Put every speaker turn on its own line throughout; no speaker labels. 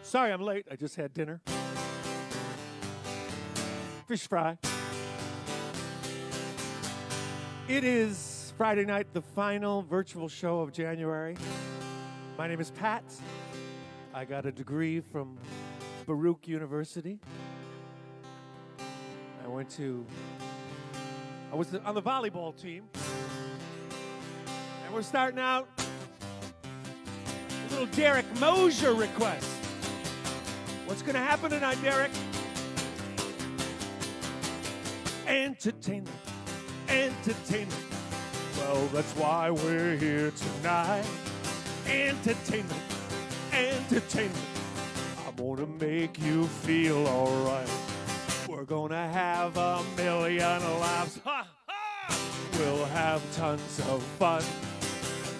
Sorry I'm late. I just had dinner. Fish fry. It is Friday night, the final virtual show of January. My name is Pat. I got a degree from Baruch University. I was on the volleyball team. And we're starting out a little Derek Mosier request. What's going to happen tonight, Derek? Entertainment, entertainment. Well, that's why we're here tonight. Entertainment, entertainment. I'm gonna make you feel alright. We're gonna have a million laughs. Ha ha! We'll have tons of fun.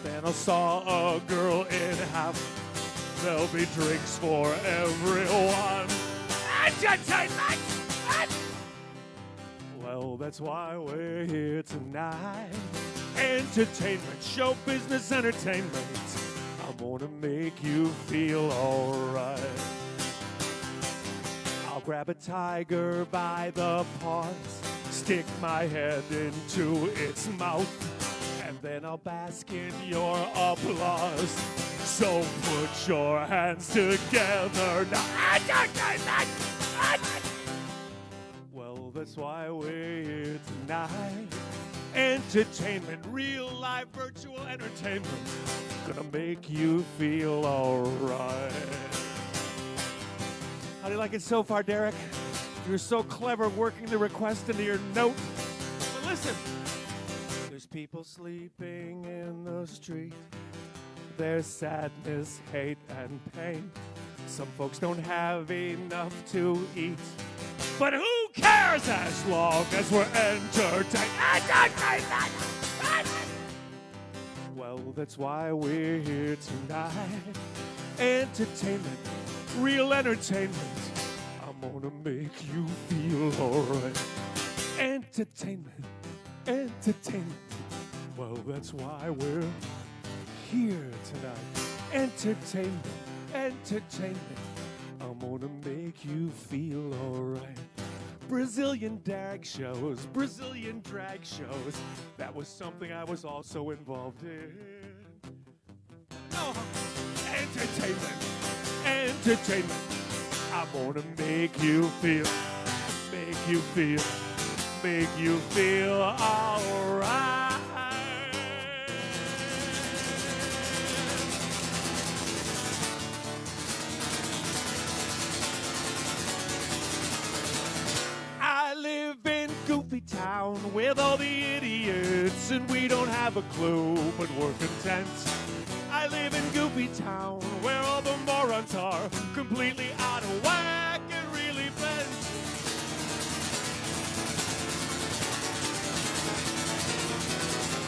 Then I saw a girl in half. There'll be drinks for everyone. Entertainment! Well, that's why we're here tonight. Entertainment, show business entertainment. I'm gonna make you feel alright. I'll grab a tiger by the paws, stick my head into its mouth, and then I'll bask in your applause. So put your hands together now. Entertainment! Well, that's why we're here tonight. Entertainment, real life virtual entertainment. Gonna make you feel alright. How do you like it so far, Derek? You're so clever working the request into your note. But listen, there's people sleeping in the street. There's sadness, hate, and pain. Some folks don't have enough to eat. But who cares as long as we're entertained? Well, that's why we're here tonight. Entertainment, real entertainment. I'm gonna make you feel alright. Entertainment, entertainment. Well, that's why we're here tonight. Entertainment, entertainment. I'm gonna make you feel alright. Brazilian drag shows, Brazilian drag shows. That was something I was also involved in. Oh, entertainment, entertainment. I'm gonna make you feel alright. Goofy town with all the idiots, and we don't have a clue, but we're content. I live in Goofy town where all the morons are completely out of whack and really bent.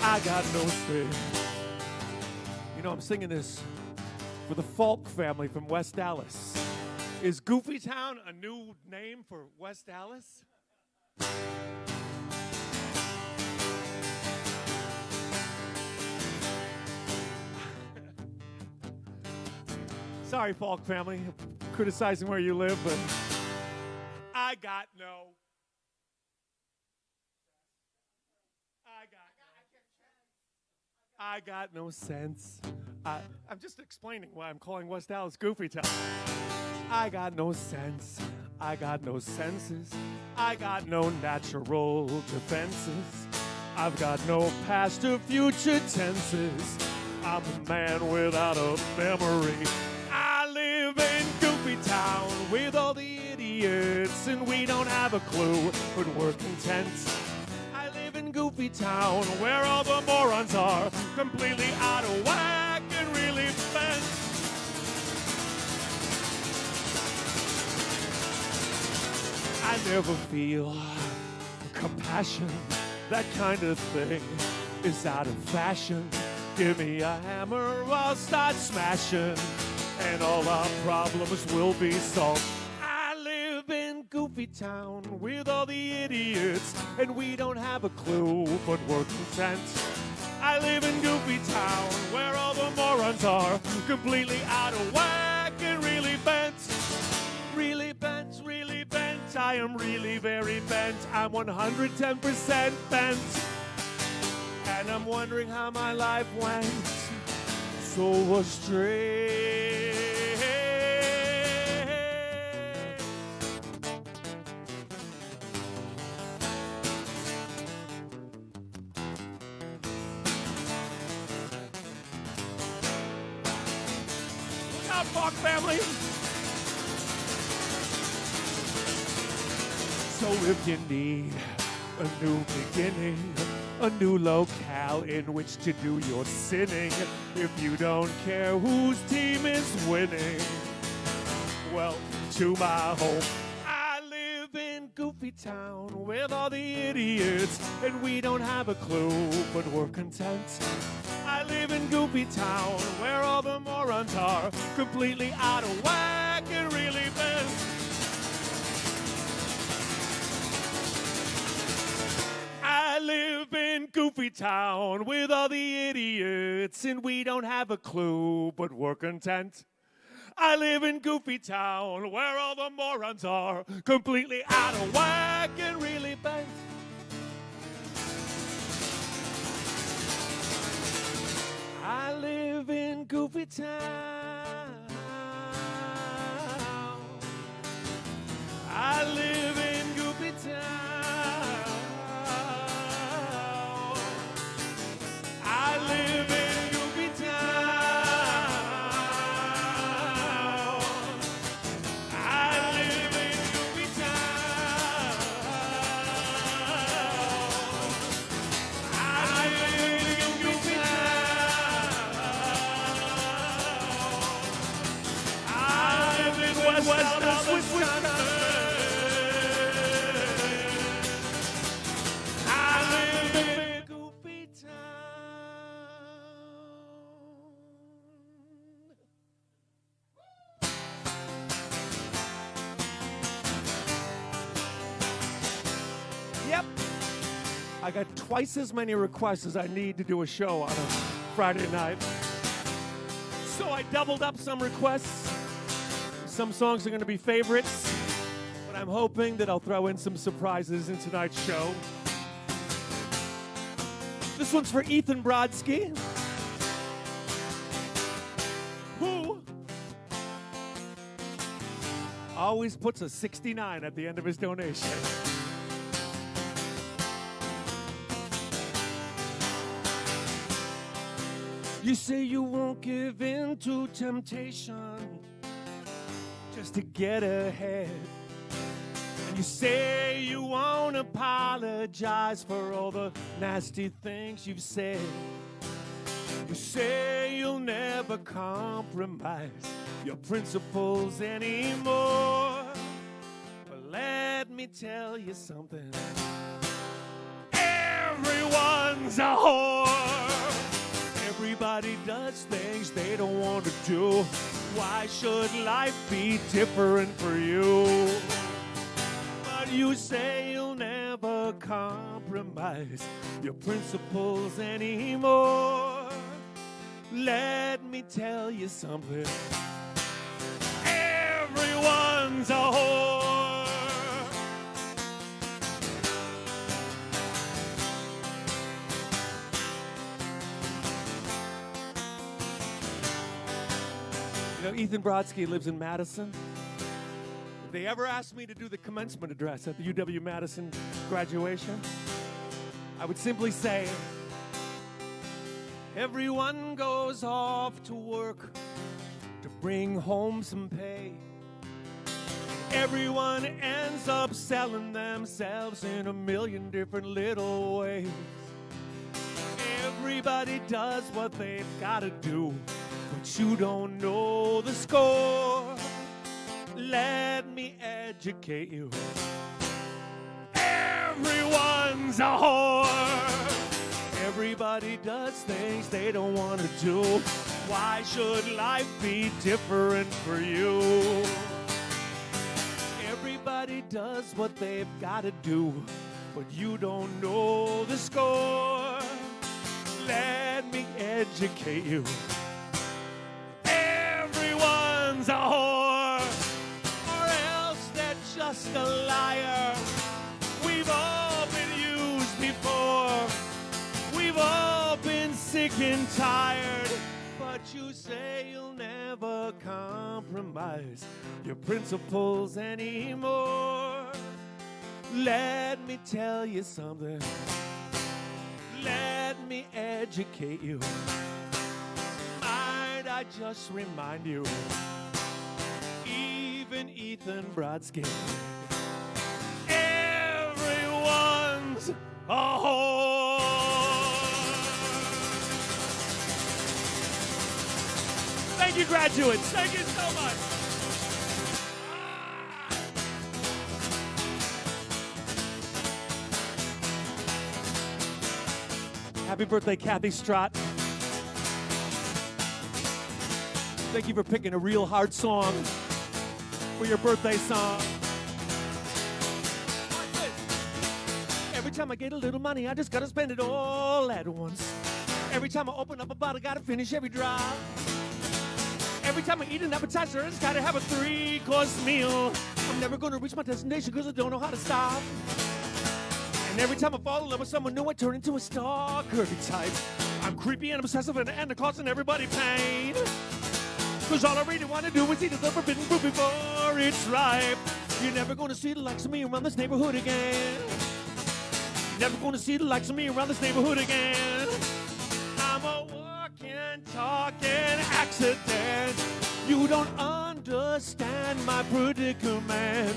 I got no faith. You know, I'm singing this for the Falk family from West Dallas. Is Goofy Town a new name for West Dallas? Sorry, Falk family, criticizing where you live, but I got no sense. I'm just explaining why I'm calling West Dallas Goofy Town. I got no sense. I got no senses. I got no natural defenses. I've got no past or future tenses. I'm a man without a memory. I live in Goofy Town with all the idiots, and we don't have a clue, but we're content. I live in Goofy Town where all the morons are completely out of whack and really bent. I never feel compassion. That kind of thing is out of fashion. Give me a hammer, I'll start smashing, and all our problems will be solved. I live in Goofy Town with all the idiots, and we don't have a clue, but we're content. I live in Goofy Town where all the morons are completely out of whack and really bent. Really bent, really bent. I am really very bent. I'm 110% bent. And I'm wondering how my life went so astray. Look out, Park family. So if you need a new beginning, a new locale in which to do your sinning, if you don't care whose team is winning, well, to my home. I live in Goofy Town with all the idiots, and we don't have a clue, but we're content. I live in Goofy Town where all the morons are completely out of whack and really bent. I live in Goofy Town with all the idiots, and we don't have a clue, but we're content. I live in Goofy Town where all the morons are completely out of whack and really bent. I live in Goofy Town. I live in Goofy Town. I live in Goofy Town. I live in Goofy Town. I live in Goofy Town. I live in West Wisconsin. I live in Goofy Town. Yep. I got twice as many requests as I need to do a show on a Friday night. So I doubled up some requests. Some songs are going to be favorites, but I'm hoping that I'll throw in some surprises in tonight's show. This one's for Ethan Brodsky, who always puts a 69 at the end of his donation. You say you won't give in to temptation just to get ahead. And you say you won't apologize for all the nasty things you've said. You say you'll never compromise your principles anymore. But let me tell you something. Everyone's a whore. Everybody does things they don't want to do. Why should life be different for you? But you say you'll never compromise your principles anymore. Let me tell you something. Everyone's a whore. You know, Ethan Brodsky lives in Madison. If they ever asked me to do the commencement address at the UW-Madison graduation, I would simply say, everyone goes off to work to bring home some pay. Everyone ends up selling themselves in a million different little ways. Everybody does what they've got to do, but you don't know the score. Let me educate you. Everyone's a whore. Everybody does things they don't want to do. Why should life be different for you? Everybody does what they've got to do, but you don't know the score. Let me educate you. Everyone's a whore, or else they're just a liar. We've all been used before. We've all been sick and tired. But you say you'll never compromise your principles anymore. Let me tell you something. Let me educate you. Might I just remind you, even Ethan Brodsky, everyone's a whore. Thank you, graduates. Thank you so much. Happy birthday, Kathy Strott. Thank you for picking a real hard song for your birthday song. Every time I get a little money, I just gotta spend it all at once. Every time I open up a bottle, gotta finish every drop. Every time I eat an appetizer, I just gotta have a 3-course meal. I'm never gonna reach my destination because I don't know how to stop. And every time I fall in love with someone new, I turn into a stalker type. I'm creepy and obsessive and causing everybody pain. Cause all I really want to do is eat the forbidden fruit before it's ripe. You're never gonna see the likes of me around this neighborhood again. Never gonna see the likes of me around this neighborhood again. I'm a walking, talking accident. You don't understand my predicament.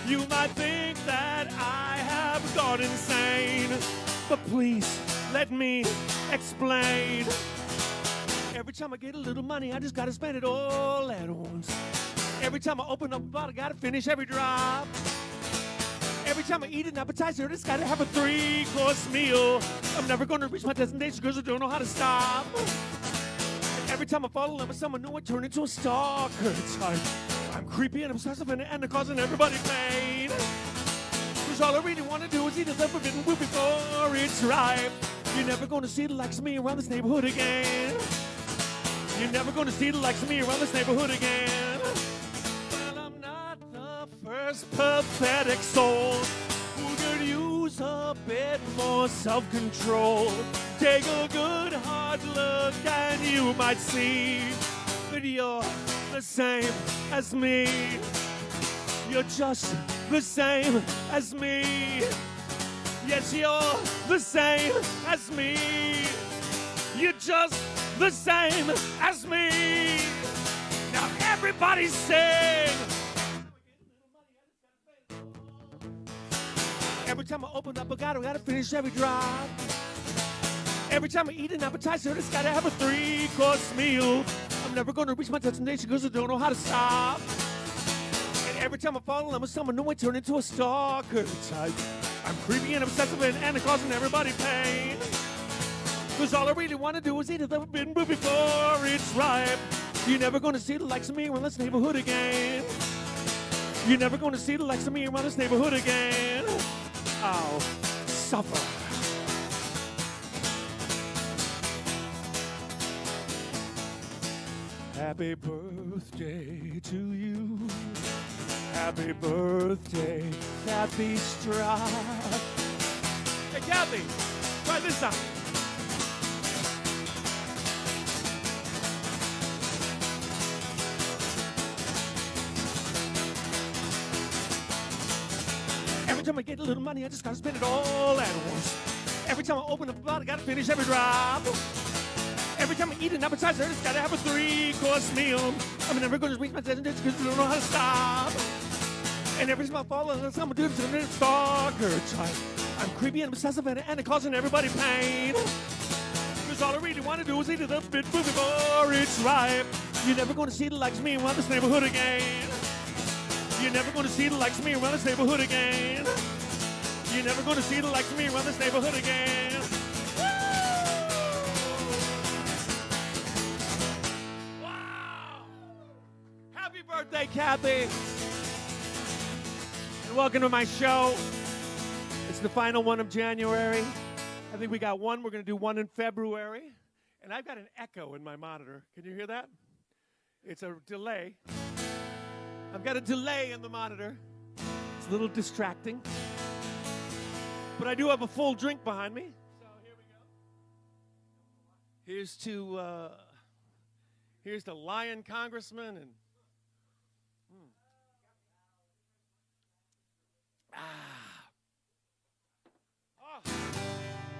You might think that I have gone insane, but please let me explain. Every time I get a little money, I just gotta spend it all at once. Every time I open up a bottle, I gotta finish every drop. Every time I eat an appetizer, I just gotta have a 3-course meal. I'm never gonna reach my destination because I don't know how to stop. And every time I fall in love with someone new, I turn into a stalker type. I'm creepy and obsessive and causing everybody pain. Cause all I really want to do is eat the forbidden fruit before it's ripe. You're never gonna see the likes of me around this neighborhood again. You're never gonna see the likes of me around this neighborhood again. Well, I'm not the first pathetic soul who could use a bit more self-control. Take a good hard look and you might see that you're the same as me. You're just the same as me. Yes, you're the same as me. You're just the same as me. Now everybody sing. Every time I open up a bottle, I gotta finish every drop. Every time I eat an appetizer, I just gotta have a 3-course meal. I'm never gonna reach my destination because I don't know how to stop. And every time I fall in love with someone new, I turn into a stalker type. I'm creepy and obsessive and causing everybody pain. Cause all I really want to do is eat the forbidden fruit before it's ripe. You're never gonna see the likes of me around this neighborhood again. You're never gonna see the likes of me around this neighborhood again. I'll suffer. Happy birthday to you. Happy birthday, Kathy Strott. Hey, Kathy, try this out. Every time I get a little money, I just gotta spend it all at once. Every time I open up a bottle, I gotta finish every drop. Every time I eat an appetizer, I just gotta have a 3-course meal. I'm never gonna reach my destination because I don't know how to stop. And every time I fall in love, I'm gonna do it to stalker type. I'm creepy and obsessive and causing everybody pain. Cause all I really wanna do is eat the forbidden fruit before it's ripe. You're never gonna see the likes of me around this neighborhood again. You're never gonna see the likes of me around this neighborhood again. You're never gonna see the likes of me around this neighborhood again. Wow! Happy birthday, Kathy! And welcome to my show. It's the final one of January. I think we got one. We're gonna do one in February. And I've got an echo in my monitor. Can you hear that? It's a delay. I've got a delay in the monitor. It's a little distracting. But I do have a full drink behind me. So here we go. Here's to Lion Congressman and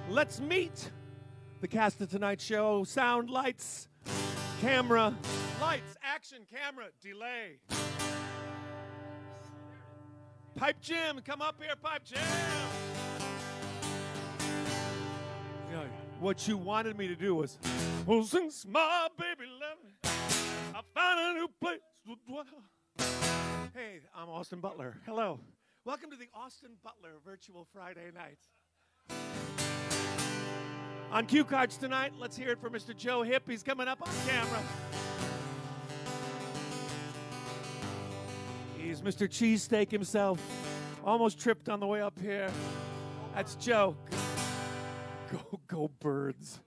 let's meet the cast of tonight's show. Sound, lights, camera, lights, action, camera, delay. Pipe Jim, come up here, Pipe Jim. You know, what you wanted me to do was, well, since my baby left me, I found a new place. Hey, I'm Austin Butler. Hello. Welcome to the Austin Butler Virtual Friday Night. On cue cards tonight, let's hear it for Mr. Joe Hipp. He's coming up on camera. He's Mr. Cheesesteak himself. Almost tripped on the way up here. That's Joe. Go Birds.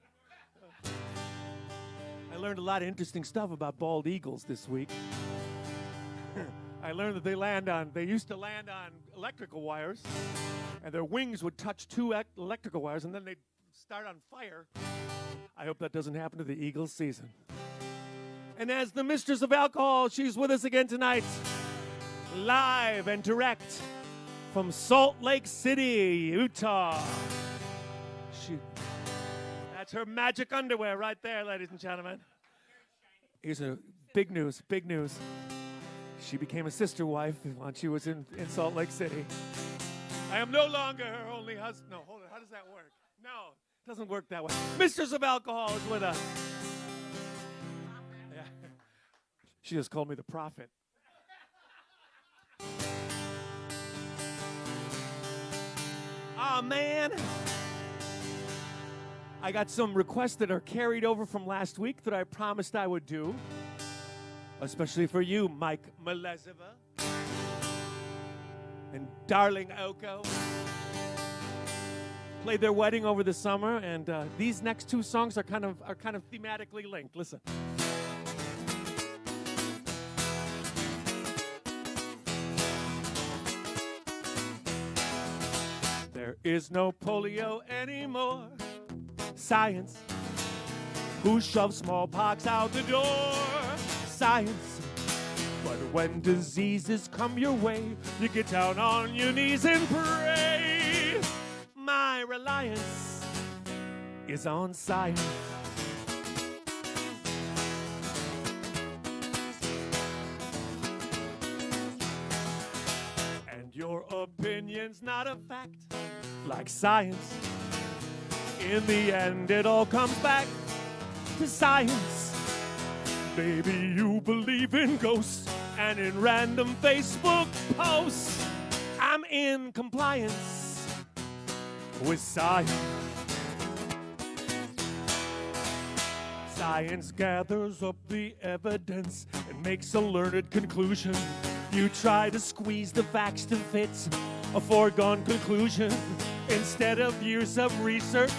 I learned a lot of interesting stuff about bald eagles this week. I learned that they used to land on electrical wires, and their wings would touch two electrical wires, and then they'd start on fire. I hope that doesn't happen to the Eagles season. And as the mistress of alcohol, she's with us again tonight, live and direct from Salt Lake City, Utah. That's her magic underwear right there, ladies and gentlemen. Here's a big news. She became a sister wife when she was in Salt Lake City. I am no longer her only husband. No, hold on. How does that work? No, it doesn't work that way. Mistress of Alcohol is with us. Yeah. She just called me the prophet. Oh, man. I got some requests that are carried over from last week that I promised I would do. Especially for you, Mike Melezeva and Darling Oko. Played their wedding over the summer, and these next two songs are kind of thematically linked. Listen. There is no polio anymore. Science. Who shoves smallpox out the door? Science. But when diseases come your way, you get down on your knees and pray. My reliance is on science. And your opinion's not a fact, like science. In the end, it all comes back to science. Baby, you believe in ghosts and in random Facebook posts. I'm in compliance with science. Science gathers up the evidence and makes a learned conclusion. You try to squeeze the facts to fit a foregone conclusion. Instead of years of research,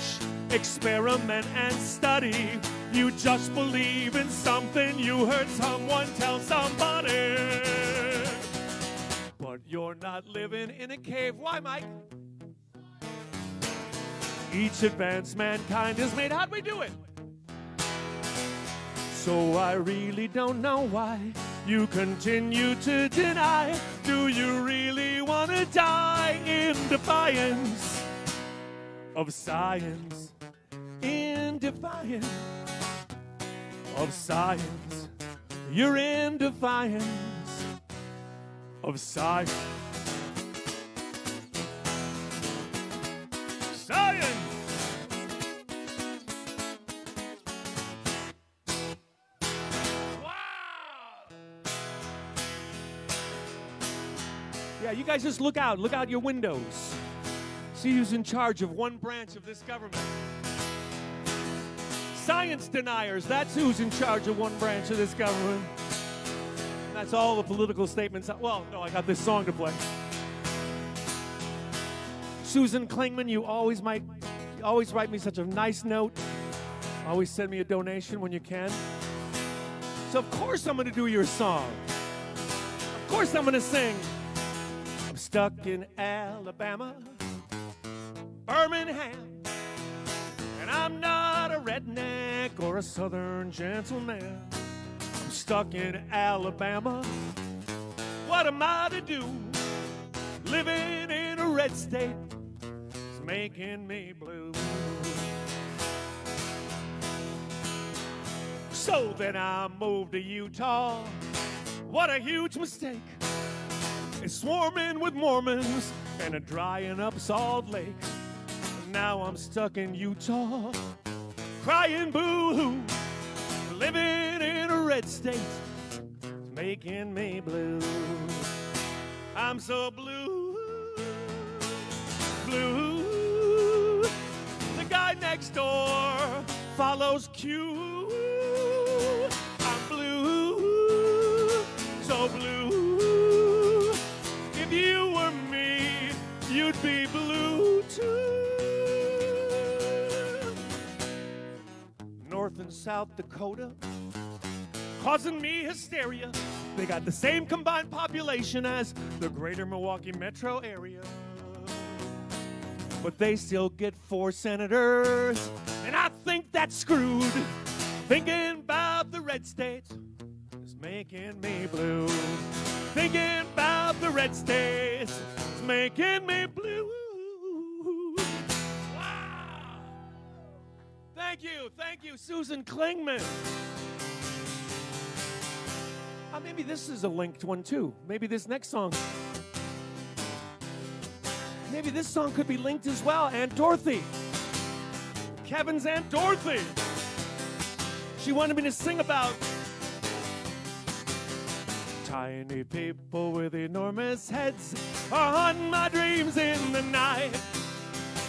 experiment and study, you just believe in something you heard someone tell somebody. But you're not living in a cave. Why, Mike? Each advance mankind has made. How'd we do it? So I really don't know why you continue to deny. Do you really want to die in defiance of science? In defiance of science. You're in defiance of science. Science! Wow! Yeah, you guys just look out your windows. See who's in charge of one branch of this government. Science deniers, that's who's in charge of one branch of this government. And that's all the political statements. Well, no, I got this song to play. Susan Klingman, you always write me such a nice note. Always send me a donation when you can. So of course I'm going to do your song. Of course I'm gonna sing. I'm stuck in Alabama, Birmingham, and I'm not a redneck or a southern gentleman. I'm stuck in Alabama. What am I to do? Living in a red state is making me blue. So then I moved to Utah. What a huge mistake. It's swarming with Mormons and a drying up Salt Lake. And now I'm stuck in Utah, crying boo-hoo. Living in a red state is making me blue. I'm so blue, blue. The guy next door follows Q. I'm blue, so blue. If you were me, you'd be blue too. North and South Dakota, causing me hysteria. They got the same combined population as the greater Milwaukee metro area. But they still get 4 senators, and I think that's screwed. Thinking about the red states is making me blue. Thinking about the red states is making me blue. Wow! Thank you, Susan Klingman. Maybe this is a linked one too. Maybe this next song. Maybe this song could be linked as well. Aunt Dorothy. Kevin's Aunt Dorothy. She wanted me to sing about tiny people with enormous heads are haunting my dreams in the night.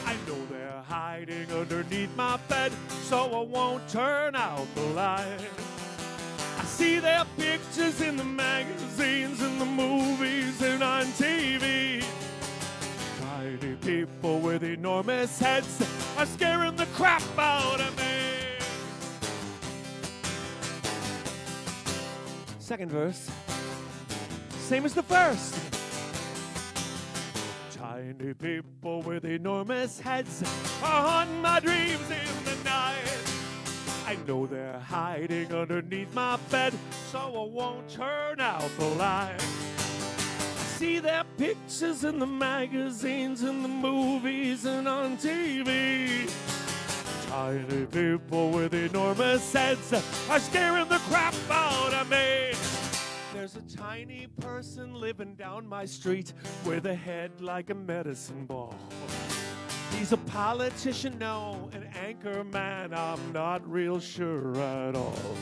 I know they're hiding underneath my bed, so I won't turn out the light. I see their pictures in the magazines, in the movies, and on TV. Tiny people with enormous heads are scaring the crap out of me. Second verse, same as the first. Tiny people with enormous heads are haunting my dreams in the night. I know they're hiding underneath my bed, so I won't turn out the light. I see their pictures in the magazines, in the movies, and on TV. Tiny people with enormous heads are scaring the crap out of me. There's a tiny person living down my street with a head like a medicine ball. He's a politician, no, an anchor man, I'm not real sure at all.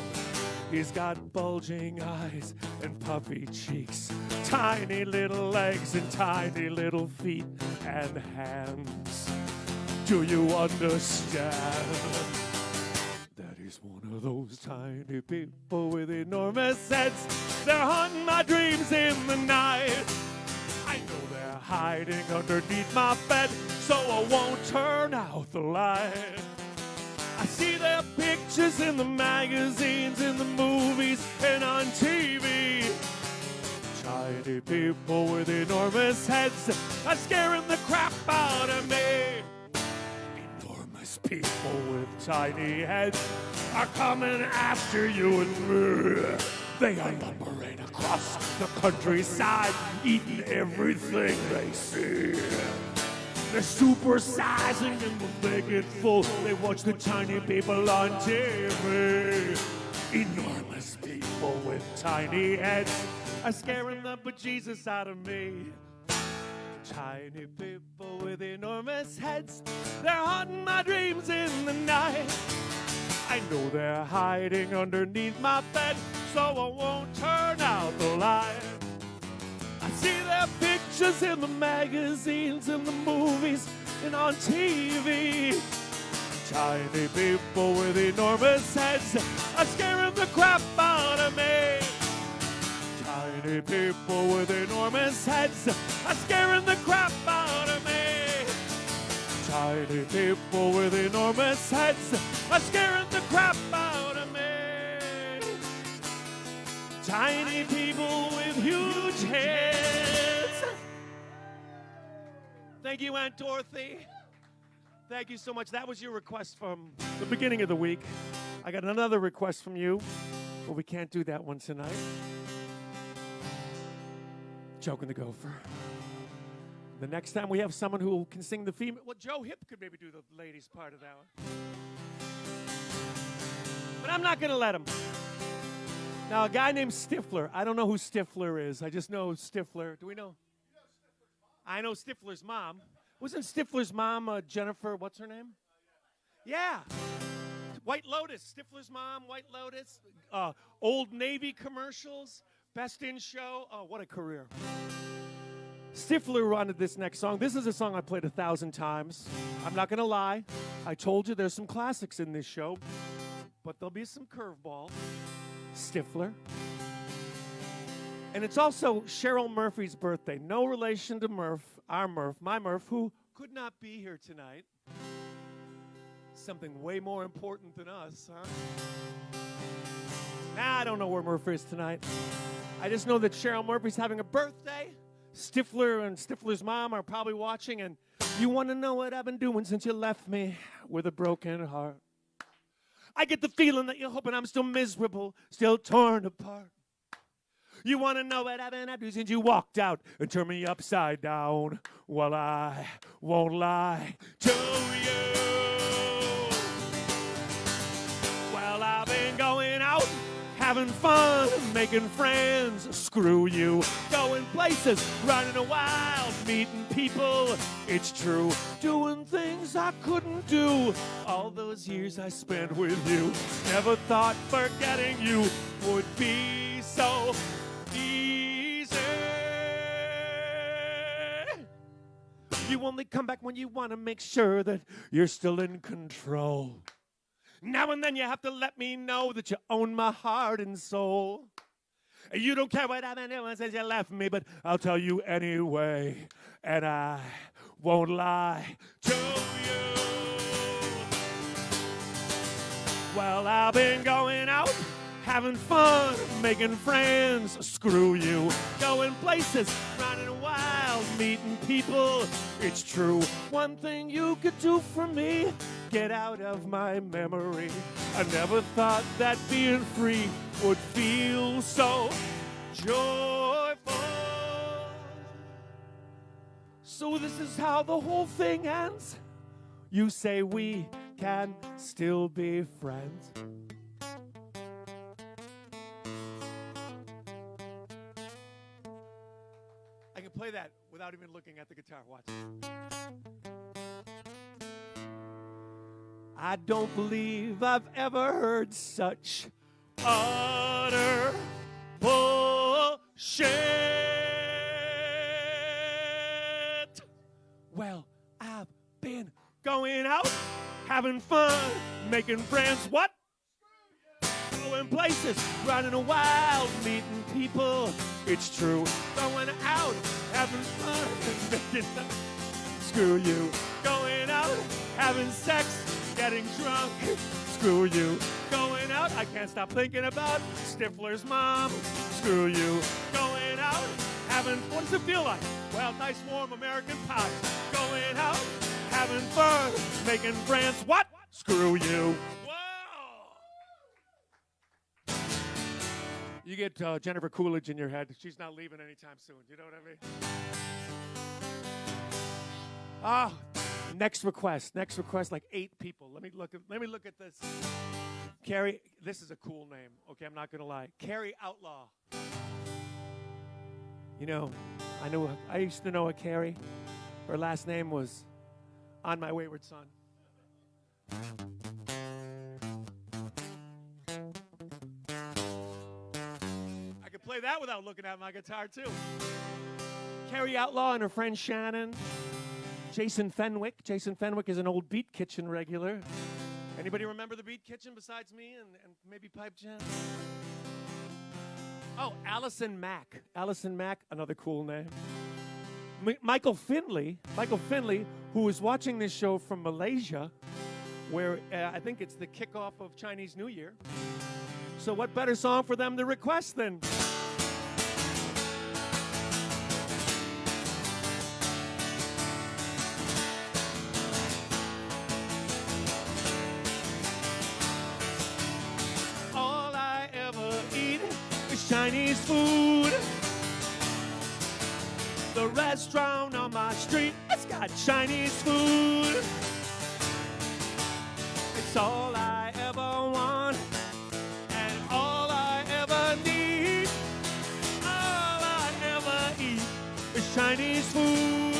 He's got bulging eyes and puffy cheeks, tiny little legs and tiny little feet and hands. Do you understand that he's one of those tiny people with enormous heads? They're haunting my dreams in the night. I know they're hiding underneath my bed, so I won't turn out the light. I see their pictures in the magazines, in the movies, and on TV. Tiny people with enormous heads are scaring the crap out of me. Enormous people with tiny heads are coming after you and me. They are lumbering across the countryside, eating everything they see. They're supersizing and will make it full. They watch the tiny people on TV. Enormous people with tiny heads are scaring the bejesus out of me. Tiny people with enormous heads, they're haunting my dreams in the night. I know they're hiding underneath my bed, so I won't turn out the light. I see their pictures in the magazines, in the movies, and on TV. Tiny people with enormous heads are scaring the crap out of me. Tiny people with enormous heads are scaring the crap out of me. Tiny people with enormous heads are scaring the crap out of me. Tiny people with huge heads. Thank you, Aunt Dorothy. Thank you so much. That was your request from the beginning of the week. I got another request from you, but we can't do that one tonight. Joking the Gopher. The next time we have someone who can sing the female. Well, Joe Hip could maybe do the ladies' part of that one. But I'm not going to let him. Now, a guy named Stifler. I don't know who Stifler is. I just know Stifler. Do we know? I know Stifler's mom. Wasn't Stifler's mom Jennifer, what's her name? Yeah. White Lotus. Stifler's mom, White Lotus. Old Navy commercials. Best in Show. Oh, what a career. Stifler wanted this next song. This is a song I played 1,000 times. I'm not going to lie. I told you there's some classics in this show, but there'll be some curveball. Stifler. And it's also Cheryl Murphy's birthday. No relation to Murph, our Murph, my Murph, who could not be here tonight. Something way more important than us, huh? I don't know where Murph is tonight. I just know that Cheryl Murphy's having a birthday. Stifler and Stifler's mom are probably watching, and you want to know what I've been doing since you left me with a broken heart. I get the feeling that you're hoping I'm still miserable, still torn apart. You want to know what I've been up to since you walked out and turned me upside down. Well, I won't lie to you. Well, I've been going out, having fun, making friends. Screw you. Going places, running wild, meeting people. It's true. Doing things I couldn't do all those years I spent with you. Never thought forgetting you would be so easy. You only come back when you want to make sure that you're still in control. Now and then you have to let me know that you own my heart and soul. You don't care what I've been doing since you left me, but I'll tell you anyway, and I won't lie to you. Well, I've been going out, having fun, making friends. Screw you. Going places, running wild, meeting people. It's true. One thing you could do for me, get out of my memory. I never thought that being free would feel so joyful. So this is how the whole thing ends. You say we can still be friends. I can play that without even looking at the guitar. Watch. I don't believe I've ever heard such utter bullshit. Well, I've been going out, having fun, making friends. What? Going places, running wild, meeting people. It's true. Going out, having fun, making screw you. Going out, having sex, getting drunk. Screw you. Going out, I can't stop thinking about Stifler's mom. Screw you. Going out, having, what does it feel like? Well, nice warm American pie. Going out, having fun, making friends. What? Screw you. Whoa! You get Jennifer Coolidge in your head. She's not leaving anytime soon. You know what I mean? Ah. Next request, like 8 people. Let me look at this. Carrie, this is a cool name. Okay, I'm not gonna lie. Carrie Outlaw. You know, I used to know a Carrie. Her last name was On My Wayward Son. I could play that without looking at my guitar too. Carrie Outlaw and her friend Shannon. Jason Fenwick. Jason Fenwick is an old Beat Kitchen regular. Anybody remember the Beat Kitchen besides me and maybe Pipe Jam? Oh, Allison Mack. Allison Mack, another cool name. Michael Finley, who is watching this show from Malaysia, where I think it's the kickoff of Chinese New Year. So what better song for them to request than... All I ever eat is Chinese food. The restaurant on my street, it's got Chinese food. It's all I ever want and all I ever need. All I ever eat is Chinese food.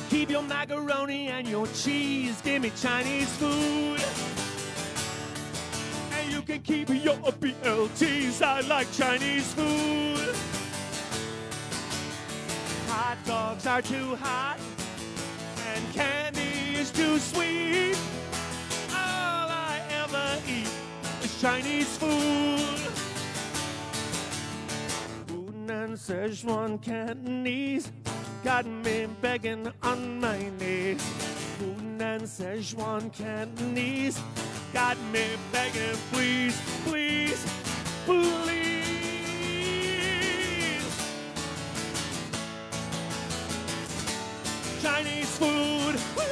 Keep your macaroni and your cheese, give me Chinese food. And you can keep your BLTs, I like Chinese food. Hot dogs are too hot and candy is too sweet. All I ever eat is Chinese food. Hunan Szechuan Cantonese got me begging on my knees. Hunan Szechuan Cantonese got me begging, please, please, please. Chinese food. Woo!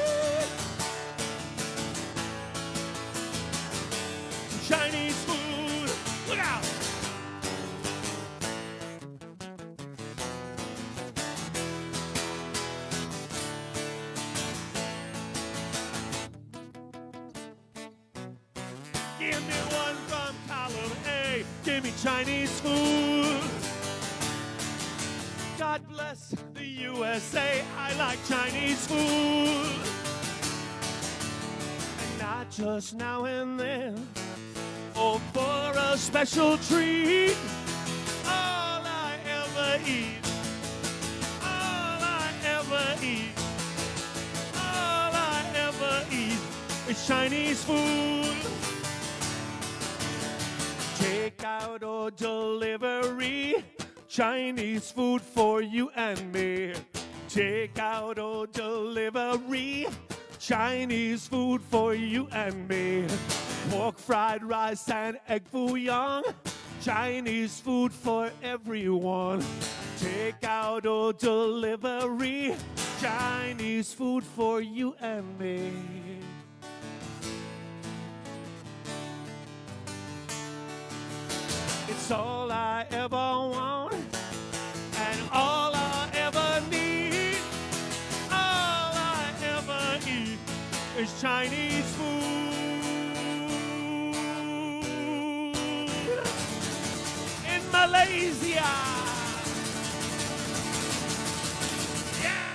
Chinese food. Look out. Give me one from column A. Give me Chinese food. God bless the USA. I like Chinese food. And not just now and then, or for a special treat. All I ever eat. All I ever eat. All I ever eat is Chinese food. Take out or delivery, Chinese food for you and me. Take out or delivery, Chinese food for you and me. Pork fried rice and egg foo young, Chinese food for everyone. Take out or delivery, Chinese food for you and me. It's all I ever want and all I ever need. All I ever eat is Chinese food. In Malaysia. Yeah.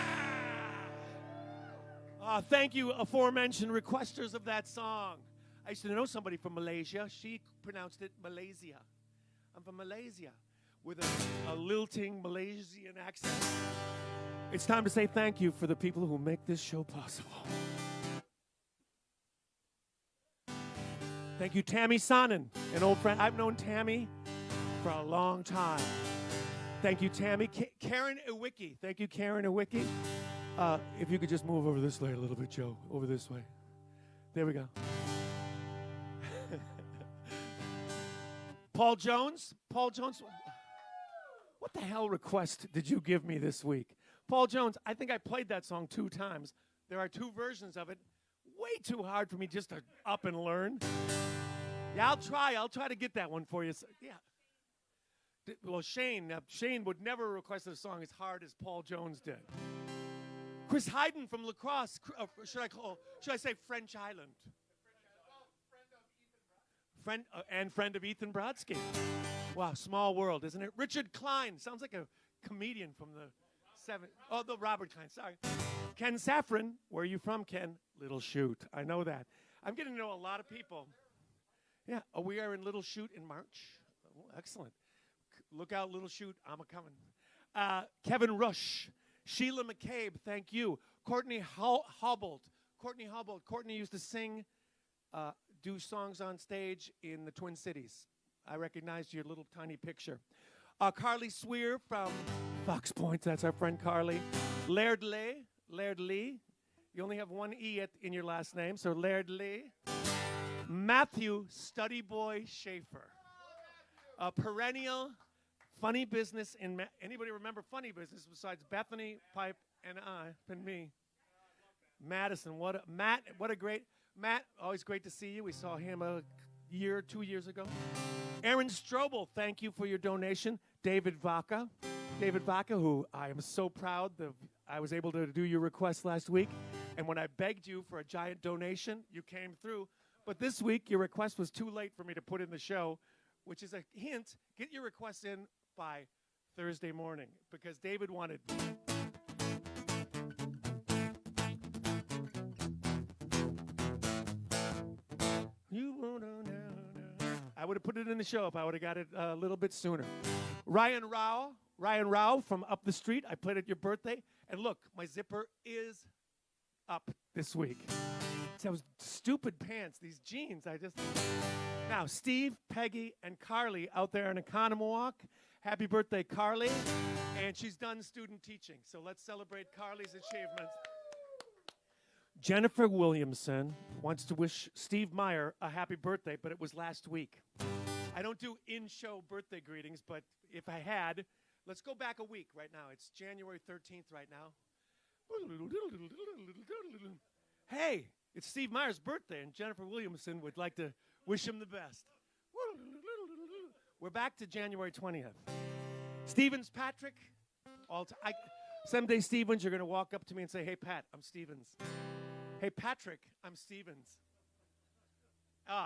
Thank you, aforementioned requesters of that song. I used to know somebody from Malaysia. She pronounced it Malaysia. I'm from Malaysia with a lilting Malaysian accent. It's time to say thank you for the people who make this show possible. Thank you, Tammy Sonnen, an old friend. I've known Tammy for a long time. Thank you, Tammy. Karen Iwicki. Thank you, Karen Iwicki. If you could just move over this way a little bit, Joe. Over this way. There we go. Paul Jones. Paul Jones. What the hell request did you give me this week? Paul Jones, I think I played that song 2 times. There are 2 versions of it. Way too hard for me just to up and learn. Yeah, I'll try to get that one for you. So, yeah. Well, Shane would never request a song as hard as Paul Jones did. Chris Hayden from La Crosse. Should I say French Island? Friend of Ethan Brodsky. Wow, small world, isn't it? Richard Klein. Sounds like a comedian from the the Robert Klein, sorry. Ken Safran. Where are you from, Ken? Little Chute. I know that. I'm getting to know a lot of people. Yeah, we are in Little Chute in March. Oh, excellent. Look out, Little Chute. I'm a-coming. Kevin Rush. Sheila McCabe, thank you. Courtney Hobbolt. Courtney used to sing, do songs on stage in the Twin Cities. I recognized your little tiny picture. Carly Swear from Fox Point. That's our friend Carly. Laird Lay. Laird Lee. You only have one E in your last name, so Laird Lee. Matthew Study Boy Schaefer. A perennial funny business in anybody remember funny business besides Bethany, Pipe, and me. Madison, what a great Matt, always great to see you. We saw him a year, 2 years ago. Aaron Strobel, thank you for your donation. David Vaca, who I am so proud that I was able to do your request last week. And when I begged you for a giant donation, you came through. But this week, your request was too late for me to put in the show, which is a hint. Get your requests in by Thursday morning, because David wanted... I would have put it in the show if I would have got it a little bit sooner. Ryan Rao from up the street. I played at your birthday. And look, my zipper is up this week. It's those stupid pants, these jeans. Now, Steve, Peggy, and Carly out there in Economowalk. Happy birthday, Carly. And she's done student teaching. So let's celebrate Carly's achievements. Jennifer Williamson wants to wish Steve Meyer a happy birthday, but it was last week. I don't do in-show birthday greetings, but if I had, let's go back a week right now. It's January 13th right now. Hey, it's Steve Meyer's birthday, and Jennifer Williamson would like to wish him the best. We're back to January 20th. Stevens Patrick. Someday, Stevens, you're going to walk up to me and say, hey, Pat, I'm Stevens. Hey, Patrick, I'm Stevens.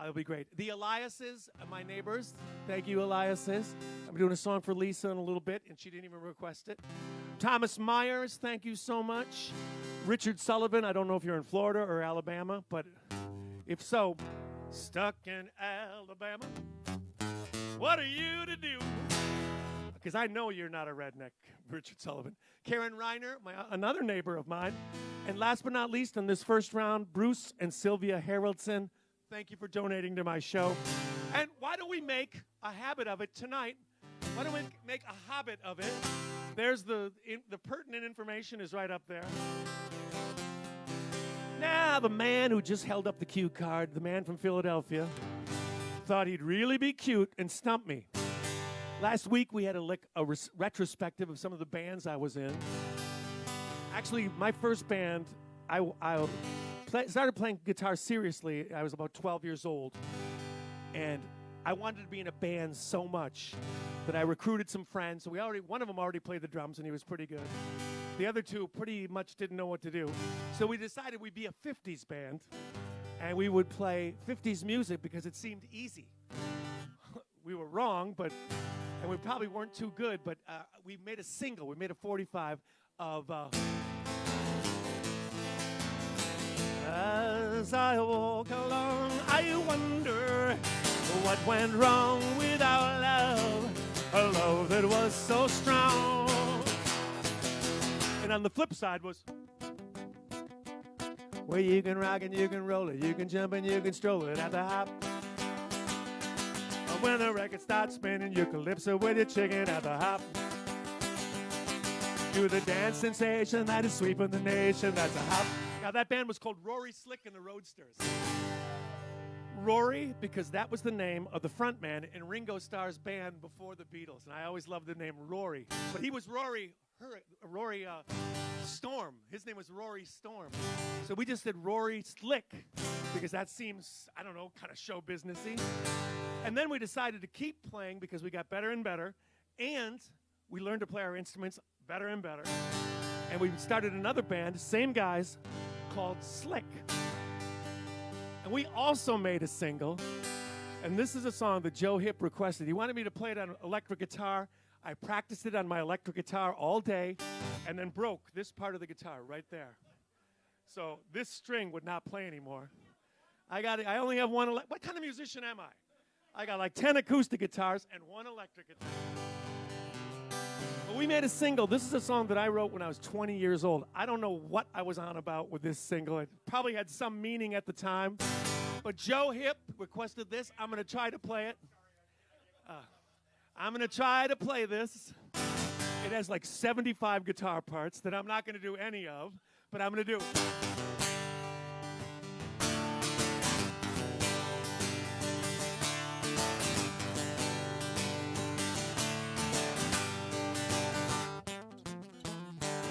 It'll be great. The Eliases, my neighbors. Thank you, Eliases. I'm doing a song for Lisa in a little bit, and she didn't even request it. Thomas Myers, thank you so much. Richard Sullivan, I don't know if you're in Florida or Alabama, but if so, stuck in Alabama, what are you to do? Because I know you're not a redneck, Richard Sullivan. Karen Reiner, another neighbor of mine. And last but not least, in this first round, Bruce and Sylvia Haroldson, thank you for donating to my show. And why don't we make a habit of it tonight? Why don't we make a habit of it? There's the pertinent information is right up there. Now, the man who just held up the cue card, the man from Philadelphia, thought he'd really be cute and stump me. Last week, we had a retrospective of some of the bands I was in. Actually, my first band, I started playing guitar seriously. I was about 12 years old. And I wanted to be in a band so much that I recruited some friends. So one of them already played the drums, and he was pretty good. The other two pretty much didn't know what to do. So we decided we'd be a 50s band, and we would play 50s music because it seemed easy. We were wrong, and we probably weren't too good, but we made a single. We made a 45 of... As I walk along, I wonder what went wrong with our love, a love that was so strong. And on the flip side was, where you can rock and you can roll it, you can jump and you can stroll it at the hop. When the record starts spinning, your calypso with your chicken at the hop. Do the dance sensation that is sweeping the nation, that's a hop. Now, that band was called Rory Slick and the Roadsters. Rory, because that was the name of the front man in Ringo Starr's band before the Beatles. And I always loved the name Rory. But he was Rory Storm. His name was Rory Storm. So we just did Rory Slick because that seems, I don't know, kind of show businessy. And then we decided to keep playing because we got better and better. And we learned to play our instruments better and better. And we started another band, same guys, called Slick. And we also made a single. And this is a song that Joe Hipp requested. He wanted me to play it on electric guitar. I practiced it on my electric guitar all day and then broke this part of the guitar right there. So this string would not play anymore. I only have one. What kind of musician am I? I got like 10 acoustic guitars and one electric guitar. But we made a single. This is a song that I wrote when I was 20 years old. I don't know what I was on about with this single. It probably had some meaning at the time. But Joe Hipp requested this. I'm going to try to play it. I'm going to try to play this. It has like 75 guitar parts that I'm not going to do any of. but I'm going to do it.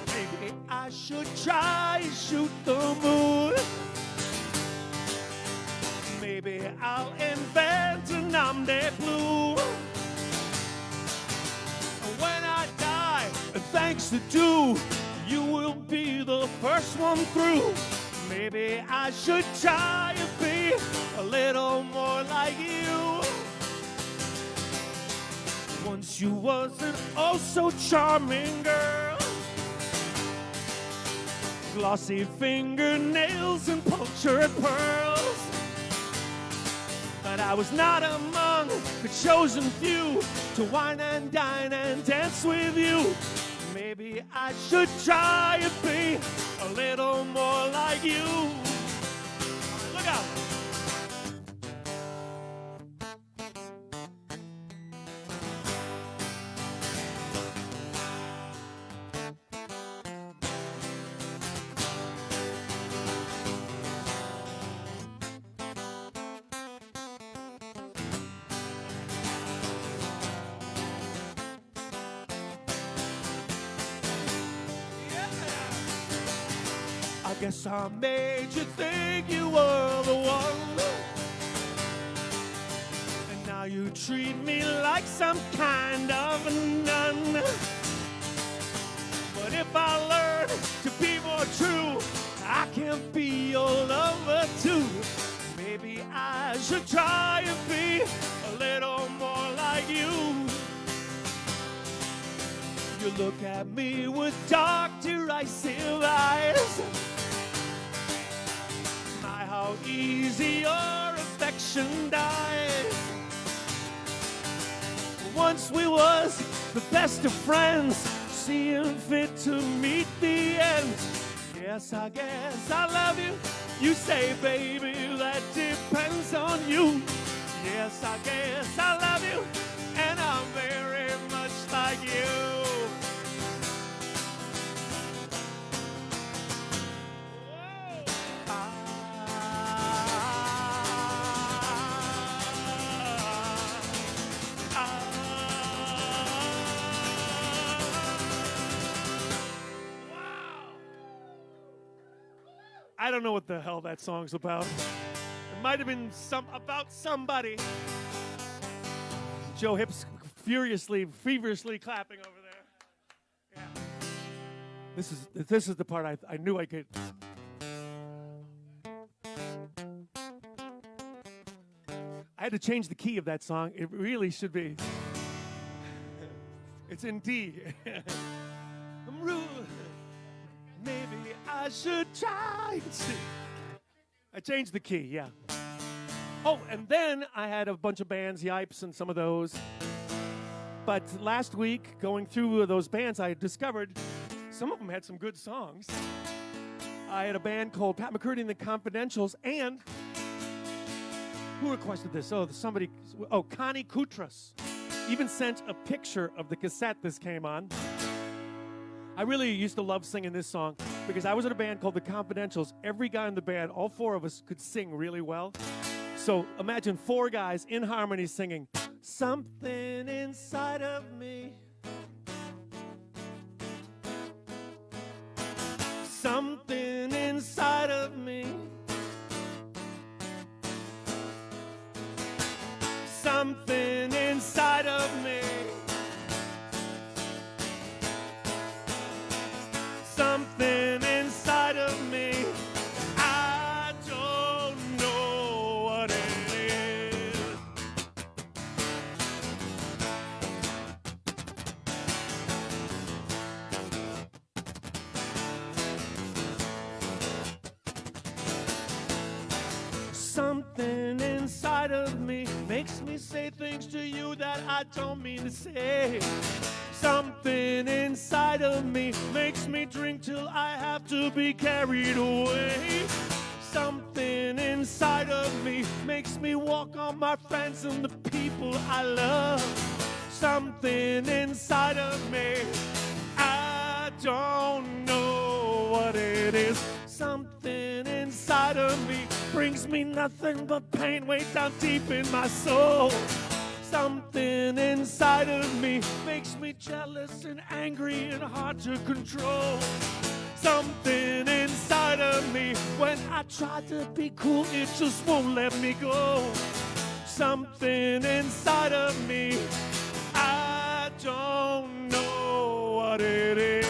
Maybe I should try and shoot the moon. Maybe I'll invent an blue. When I die, thanks to do, you will be the first one through. Maybe I should try and be a little more like you. Once you was an oh so charming girl, glossy fingernails and punctured pearls. But I was not among the chosen few to wine and dine and dance with you. Maybe I should try and be a little more like you. Look out. I guess I made you think you were the one, and now you treat me like some kind of a nun. But if I learn to be more true, I can be your lover too. Maybe I should try and be a little more like you. You look at me with dark, derisive eyes. My, how easy your affection dies. Once we was the best of friends, seeing fit to meet the end. Yes, I guess I love you. You say, baby, that depends on you. Yes, I guess I love you, and I'm very much like you. I don't know what the hell that song's about. It might have been about somebody. Joe Hipp's feverishly clapping over there. Yeah. This is the part I knew I could. I had to change the key of that song. It really should be. It's in D. I'm rude. Maybe I should try. I changed the key, yeah. Oh, and then I had a bunch of bands, Yipes and some of those. But last week, going through those bands, I discovered some of them had some good songs. I had a band called Pat McCurdy and the Confidentials, and who requested this? Connie Koutras even sent a picture of the cassette this came on. I really used to love singing this song because I was in a band called The Confidentials. Every guy in the band, all four of us, could sing really well. So imagine four guys in harmony singing, something inside of me. Something inside of me. Something inside of me. Something inside of me, I don't know what it is. Something inside of me makes me say things to you that I don't mean to say. Something inside of me makes me drink till I have to be carried away. Something inside of me makes me walk on my friends and the people I love. Something inside of me, I don't know what what it is. Something inside of me brings me nothing but pain way down deep in my soul. Something inside of me makes me jealous and angry and hard to control. Something inside of me, when I try to be cool, it just won't let me go. Something inside of me, I don't know what it is.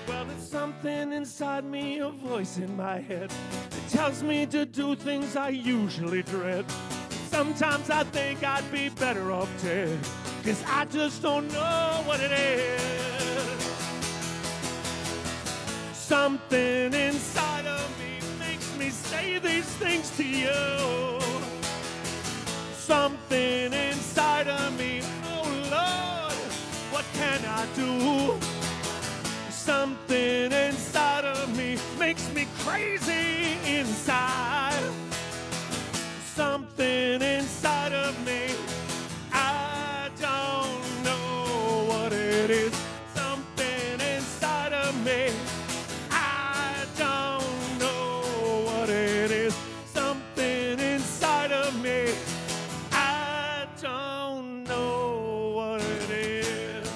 Well, there's something inside me, a voice in my head that tells me to do things I usually dread. Sometimes I think I'd be better off dead, 'cause I just don't know what it is. Something inside of me makes me say these things to you. Something inside of me, oh Lord, what can I do? Something inside of me makes me crazy inside. Something inside of me, I don't know what it is. Something inside of me, I don't know what it is. Something inside of me, I don't know what it is.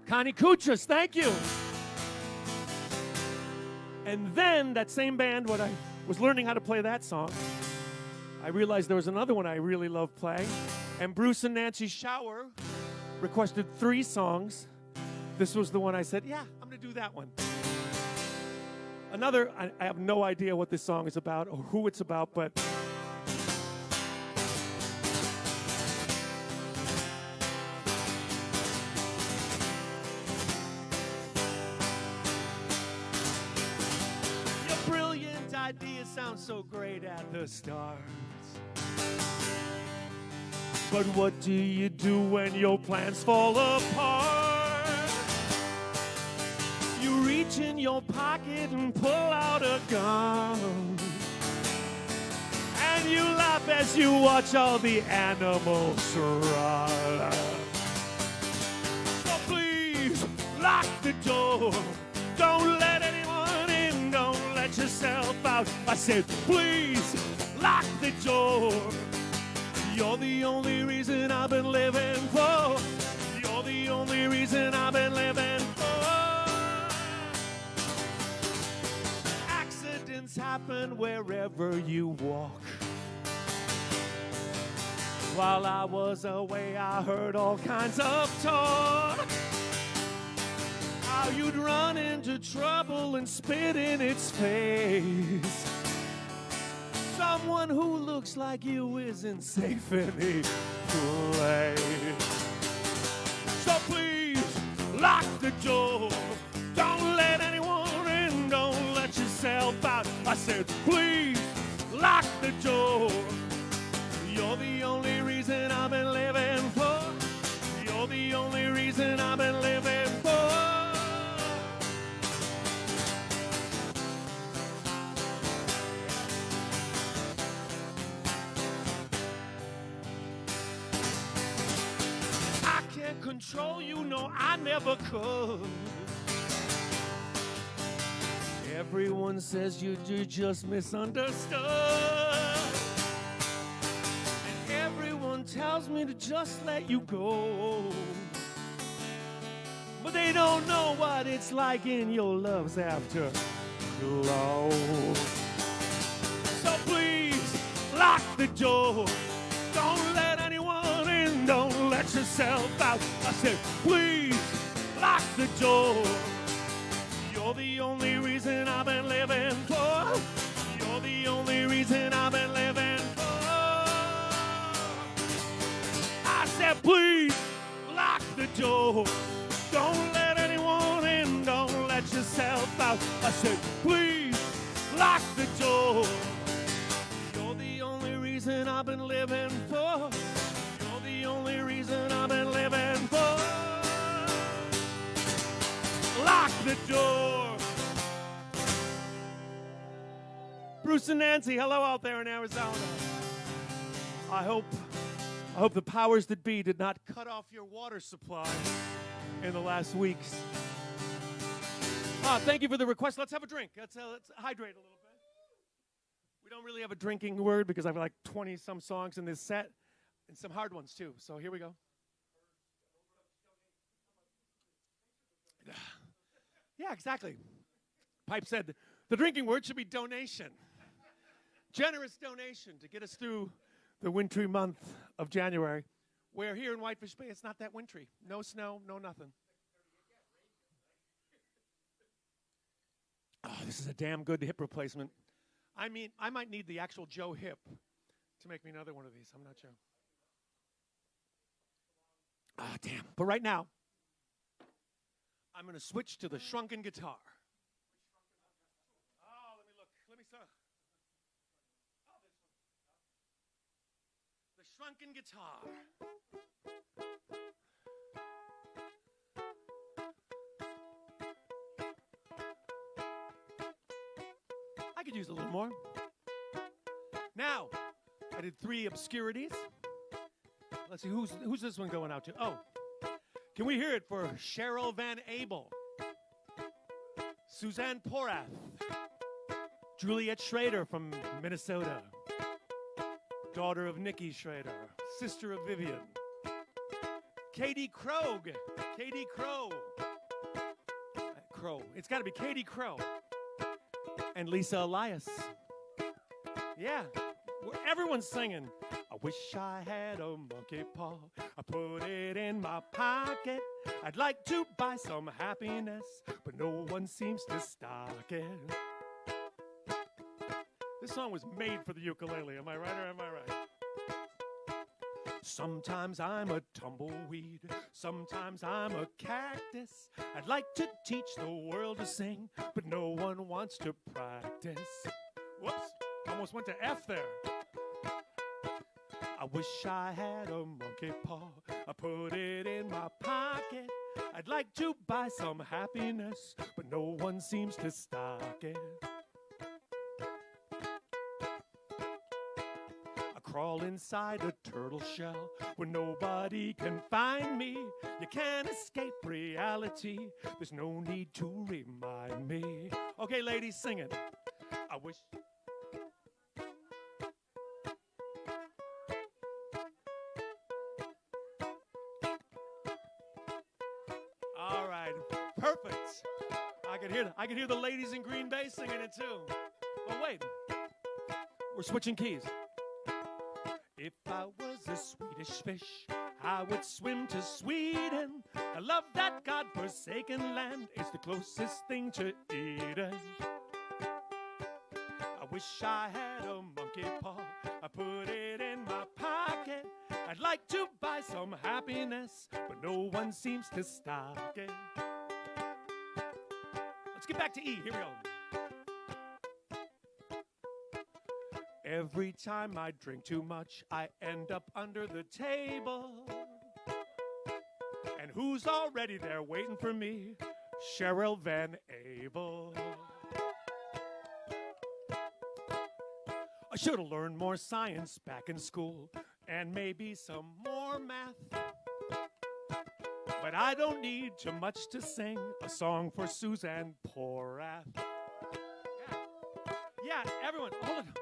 Connie Kuchas, thank you. And then that same band, when I was learning how to play that song, I realized there was another one I really loved playing. And Bruce and Nancy Shower requested 3 songs. This was the one I said, yeah, I'm going to do that one. Another, I have no idea what this song is about or who it's about, but idea sounds so great at the start, but what do you do when your plans fall apart? You reach in your pocket and pull out a gun, and you laugh as you watch all the animals run. So please lock the door, don't let anyone in, don't let yourself out. I said, please lock the door. You're the only reason I've been living for. You're the only reason I've been living for. Accidents happen wherever you walk. While I was away, I heard all kinds of talk. How you'd run into trouble and spit in its face. Someone who looks like you isn't safe any place. So please lock the door. Don't let anyone in. Don't let yourself out. I said, please lock the door. You're the only reason I've been living for. You're the only reason I've been living for. Control you, no, I never could. Everyone says you just misunderstood, and everyone tells me to just let you go, but they don't know what it's like in your love's afterglow. So please lock the door. Don't let anyone in, don't let yourself out. I said, please lock the door. You're the only reason I've been living for. You're the only reason I've been living for. I said, please lock the door. Don't let anyone in, don't let yourself out. I said, please lock the door. You're the only I've been living for. You're the only reason I've been living for. Lock the door. Bruce and Nancy, hello out there in Arizona. I hope the powers that be did not cut off your water supply in the last weeks. Thank you for the request. Let's have a drink. Let's hydrate a little bit. We don't really have a drinking word because I have like 20-some songs in this set and some hard ones too. So here we go. Yeah, exactly. Pipe said the drinking word should be donation. Generous donation to get us through the wintry month of January, where here in Whitefish Bay it's not that wintry. No snow, no nothing. Oh, this is a damn good hip replacement. I mean, I might need the actual Joe hip to make me another one of these. I'm not sure. Ah, damn. But right now, I'm going to switch to the shrunken guitar. Oh, let me look. Let me start. Oh, this one. The shrunken guitar. I could use a little more. Now, I did 3 obscurities. Let's see, who's this one going out to? Oh, can we hear it for Cheryl Van Abel, Suzanne Porath, Juliet Schrader from Minnesota, daughter of Nikki Schrader, sister of Vivian, Katie Krogh, Katie Crow. Crow. It's got to be Katie Crow. And Lisa Elias. Yeah, everyone's singing. I wish I had a monkey paw. I put it in my pocket. I'd like to buy some happiness, but no one seems to stock it. This song was made for the ukulele. Am I right or am I right? Sometimes I'm a tumbleweed. Sometimes I'm a cactus. I'd like to teach the world to sing, but no one wants to practice. Whoops, almost went to F there. I wish I had a monkey paw. I put it in my pocket. I'd like to buy some happiness, but no one seems to stock it. I crawl inside a turtle shell where nobody can find me. You can't escape reality. There's no need to remind me. Okay, ladies, sing it. I wish... All right, perfect. I could hear the ladies in Green Bay singing it too. But wait, we're switching keys. If I was a Swedish fish, I would swim to Sweden. I love that God-forsaken land. It's the closest thing to Eden. I wish I had a monkey paw. I put it in my pocket. I'd like to buy some happiness, but no one seems to stock it. Let's get back to E. Here we go. Every time I drink too much, I end up under the table. And who's already there waiting for me? Cheryl Van Abel. I should have learned more science back in school, and maybe some more math. But I don't need too much to sing a song for Suzanne Porath. Yeah, everyone, hold on.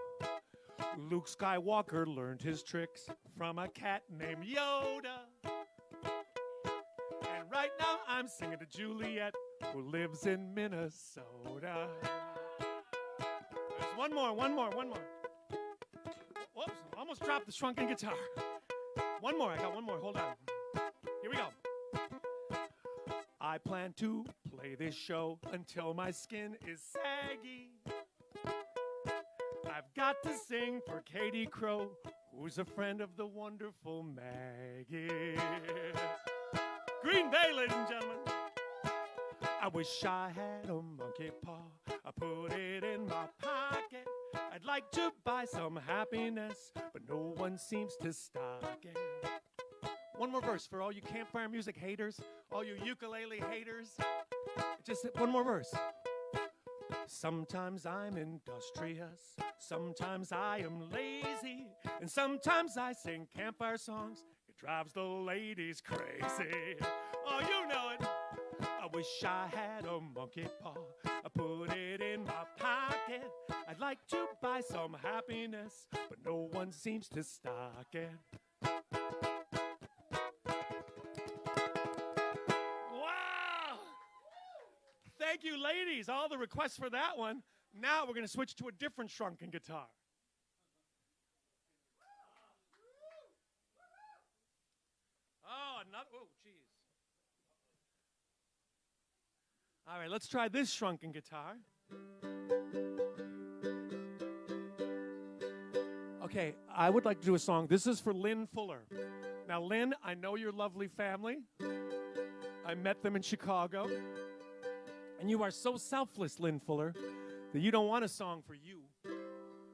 Luke Skywalker learned his tricks from a cat named Yoda. And right now I'm singing to Juliet, who lives in Minnesota. There's one more. Whoops, almost dropped the shrunken guitar. One more, I got one more, hold on. Here we go. I plan to play this show until my skin is saggy. I've got to sing for Katie Crow, who's a friend of the wonderful Maggie. Green Bay, ladies and gentlemen. I wish I had a monkey paw. I put it in my pocket. I'd like to buy some happiness, but no one seems to stock it. One more verse for all you campfire music haters, all you ukulele haters. Just one more verse. Sometimes I'm industrious, sometimes I am lazy, and sometimes I sing campfire songs. It drives the ladies crazy. Oh, you know it. I wish I had a monkey paw. I put it in my pocket. I'd like to buy some happiness, but no one seems to stock it. Thank you, ladies. All the requests for that one. Now we're going to switch to a different shrunken guitar. Oh, another. Oh, jeez. All right, let's try this shrunken guitar. Okay, I would like to do a song. This is for Lynn Fuller. Now, Lynn, I know your lovely family. I met them in Chicago. And you are so selfless, Lynn Fuller, that you don't want a song for you.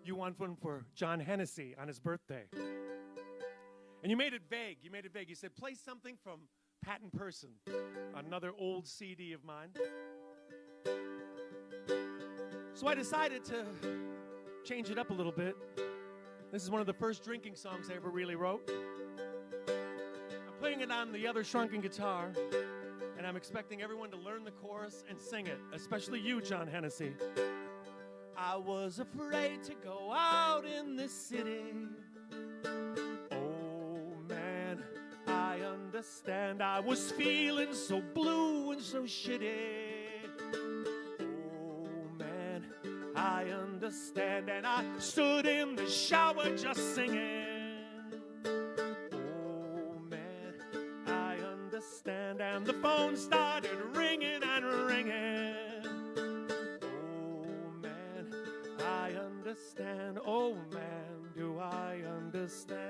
You want one for John Hennessy on his birthday. And you made it vague. You said, play something from Patton Person, another old CD of mine. So I decided to change it up a little bit. This is one of the first drinking songs I ever really wrote. I'm playing it on the other shrunken guitar. And I'm expecting everyone to learn the chorus and sing it, especially you, John Hennessy. I was afraid to go out in this city. Oh, man, I understand. I was feeling so blue and so shitty. Oh, man, I understand. And I stood in the shower just singing. And the phone started ringing and ringing. Oh, man, I understand. Oh, man, do I understand.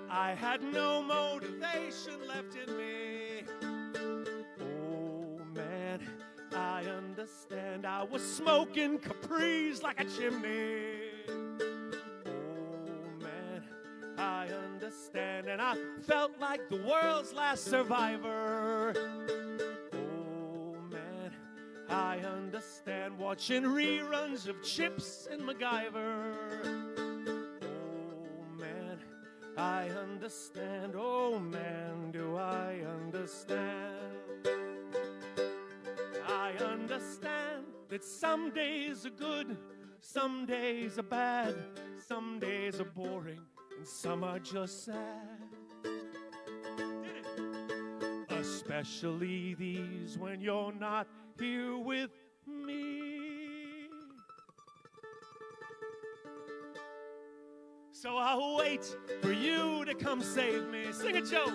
I had no motivation left in me. Oh, man, I understand. I was smoking Capris like a chimney. I understand, and I felt like the world's last survivor. Oh, man, I understand, watching reruns of Chips and MacGyver. Oh, man, I understand. Oh, man, do I understand. I understand that some days are good, some days are bad, some days are boring, and some are just sad. Especially these when you're not here with me. So I'll wait for you to come save me. Sing it, Joe.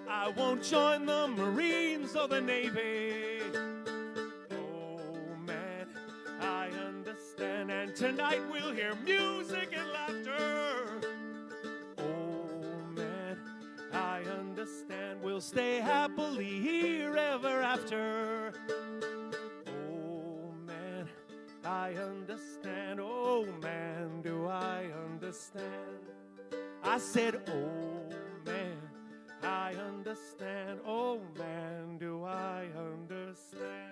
I won't join the Marines or the Navy. And tonight we'll hear music and laughter. Oh, man, I understand. We'll stay happily here ever after. Oh, man, I understand. Oh, man, do I understand. I said, oh, man, I understand. Oh, man, do I understand.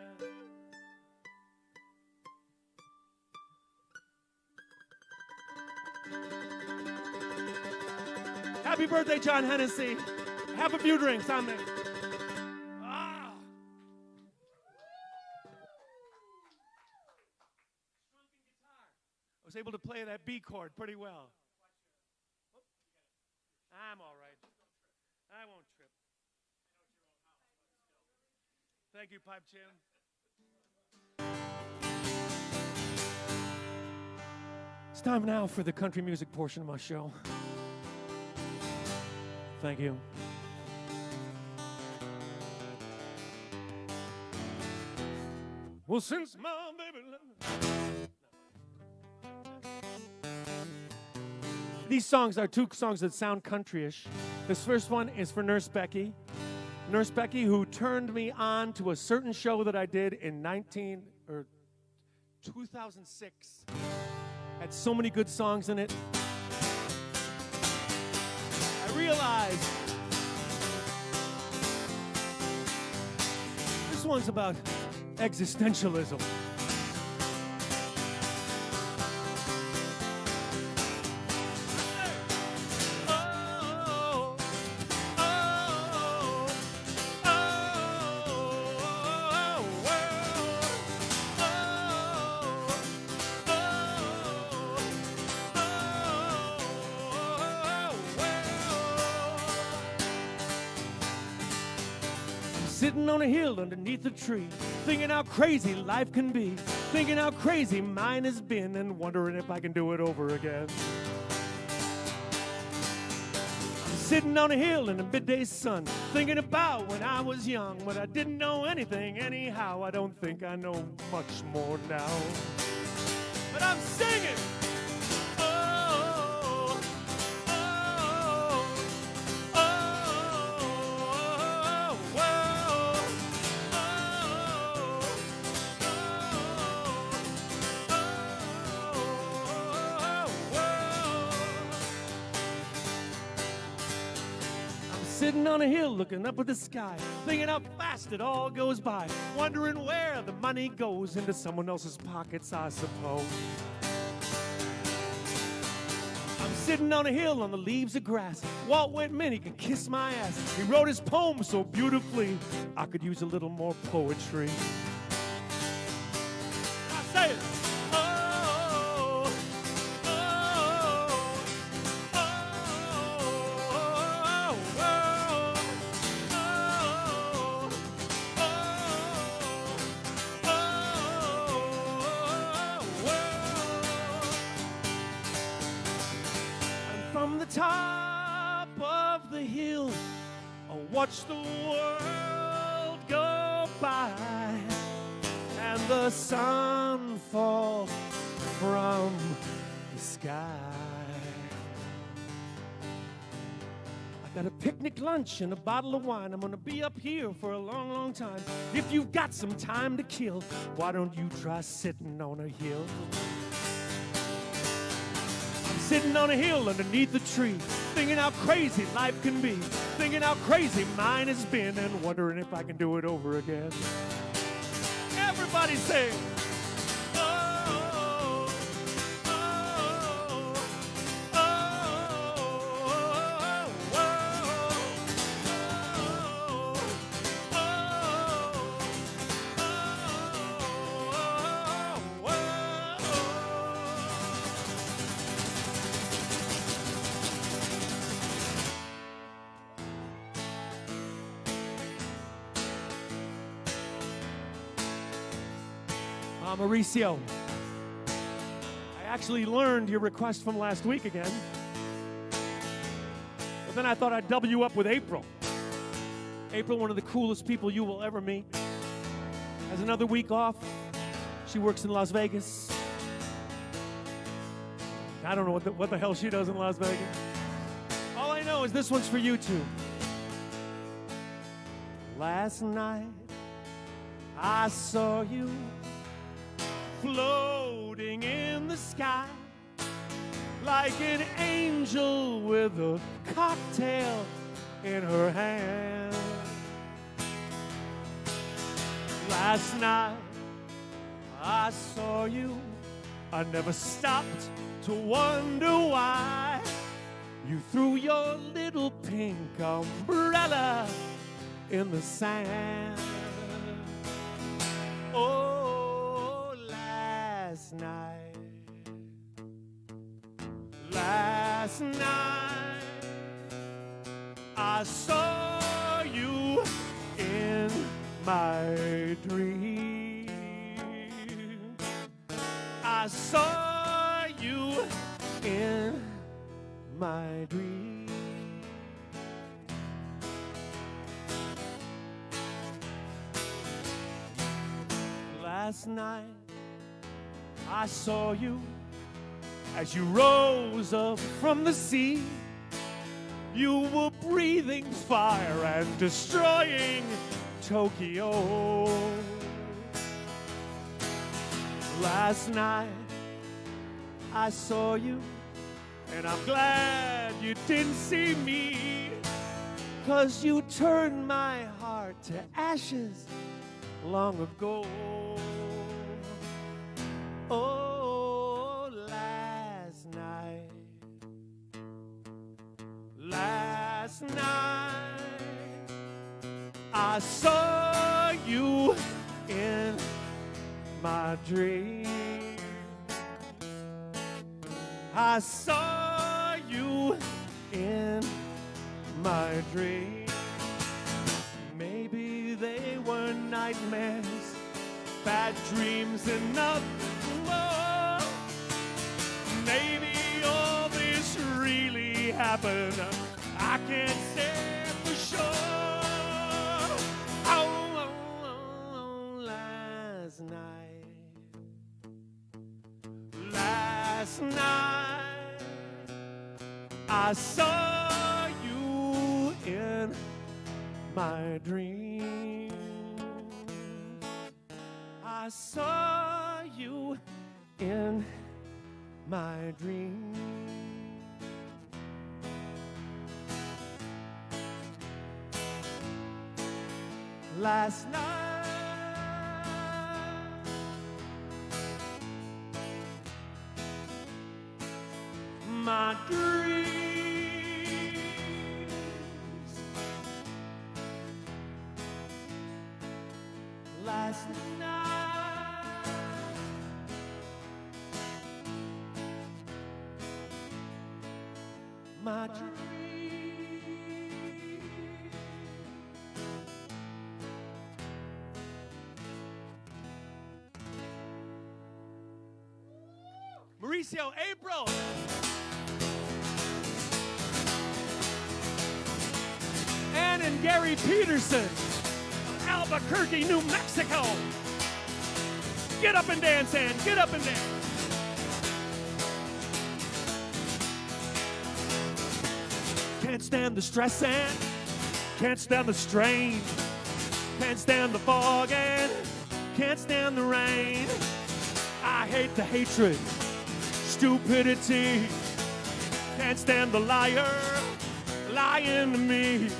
Happy birthday, John Hennessy. Have a few drinks on me. Ah. I was able to play that B chord pretty well. I'm all right. I won't trip. Thank you, Pipe Jim. It's time now for the country music portion of my show. Thank you. Well, since my baby These songs are two songs that sound countryish, This first one is for Nurse Becky. Nurse Becky, who turned me on to a certain show that I did in 2006. Had so many good songs in it. I realized this one's about existentialism. Sitting on a hill underneath a tree, thinking how crazy life can be, thinking how crazy mine has been, and wondering if I can do it over again. I'm sitting on a hill in the midday sun, thinking about when I was young, when I didn't know anything anyhow. I don't think I know much more now. But I'm singing. Sitting on a hill looking up at the sky, thinking how fast it all goes by, wondering where the money goes, into someone else's pockets, I suppose. I'm sitting on a hill on the leaves of grass. Walt Whitman, he can kiss my ass. He wrote his poem so beautifully, I could use a little more poetry. I say it. From the top of the hill, I watch the world go by, and the sun fall from the sky. I got a picnic lunch and a bottle of wine. I'm gonna be up here for a long, long time. If you've got some time to kill, why don't you try sitting on a hill? Sitting on a hill underneath a tree, thinking how crazy life can be, thinking how crazy mine has been, and wondering if I can do it over again. Everybody sing. Mauricio, I actually learned your request from last week again, but then I thought I'd double you up with April. April, one of the coolest people you will ever meet, has another week off. She works in Las Vegas. I don't know what the hell she does in Las Vegas. All I know is this one's for you two. Last night I saw you floating in the sky like an angel with a cocktail in her hand. Last night I saw you, I never stopped to wonder why you threw your little pink umbrella in the sand. Oh, last night I saw you in my dream. I saw you in my dream. Last night I saw you as you rose up from the sea, You were breathing fire and destroying Tokyo. Last night I saw you, and I'm glad you didn't see me, 'cause you turned my heart to ashes long ago. Oh, last night I saw you in my dream. I saw you in my dream. Maybe they were nightmares, bad dreams enough. Whoa. Maybe all this really happened. I can't say for sure. Oh, last night I saw you in my dream. I saw you in my dream. Last night my dreams. Last night my dreams. Mauricio, April. Ann and Gary Peterson, Albuquerque, New Mexico. Get up and dance, Ann. Get up and dance. Can't stand the stress, Ann. Can't stand the strain. Can't stand the fog, and can't stand the rain. I hate the hatred, stupidity. Can't stand the liar lying to me.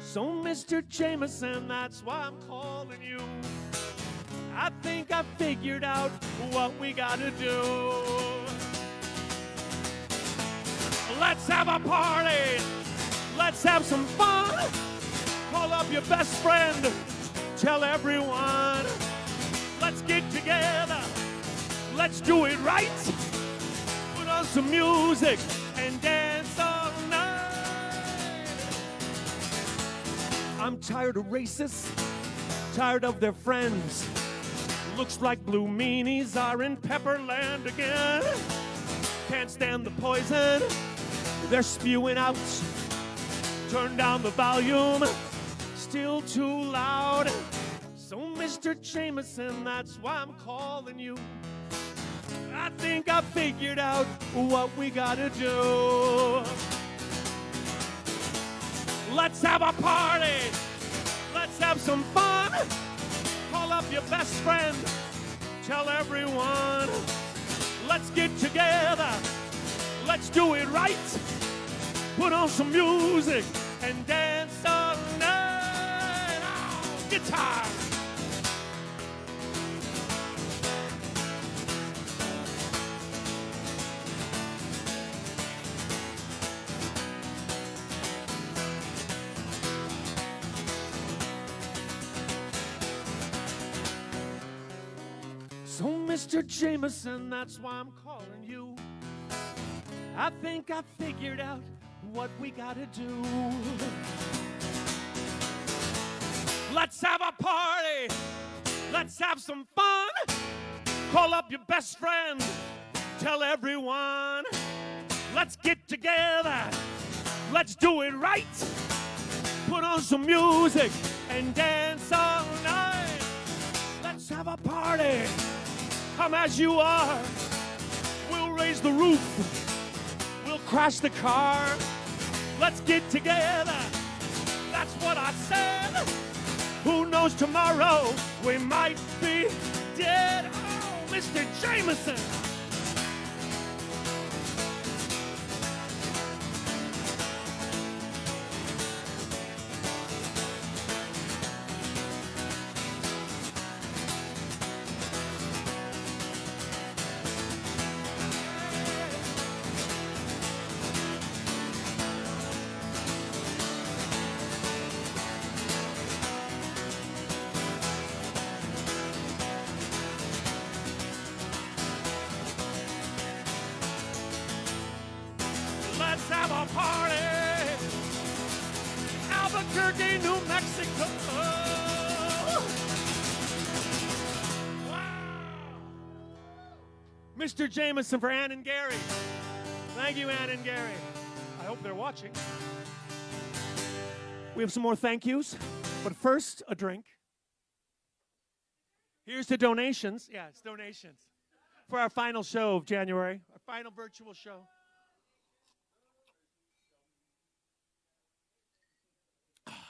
So, Mr. Jameson, that's why I'm calling you. I think I figured out what we gotta do. Let's have a party. Let's have some fun. Call up your best friend. Tell everyone. Let's get together. Let's do it right. Put on some music and dance all night. I'm tired of racists, tired of their friends. Looks like blue meanies are in Pepperland again. Can't stand the poison they're spewing out. Turn down the volume, still too loud. So, Mr. Jameson, that's why I'm calling you. I think I figured out what we gotta do. Let's have a party. Let's have some fun. Call up your best friend. Tell everyone. Let's get together. Let's do it right. Put on some music and dance all night. Oh, guitar. So, Mr. Jameson, that's why I'm calling you. I think I figured out what we gotta do. Let's have a party. Let's have some fun. Call up your best friend. Tell everyone. Let's get together. Let's do it right. Put on some music and dance all night. Let's have a party. Come as you are. We'll raise the roof. We'll crash the car. Let's get together. That's what I said. Who knows tomorrow? We might be dead. Oh, Mr. Jameson. Let's have a party. Albuquerque, New Mexico. Wow. Mr. Jameson for Ann and Gary. Thank you, Ann and Gary. I hope they're watching. We have some more thank yous, but first, a drink. Here's the donations. Yeah, it's donations for our final show of January, our final virtual show.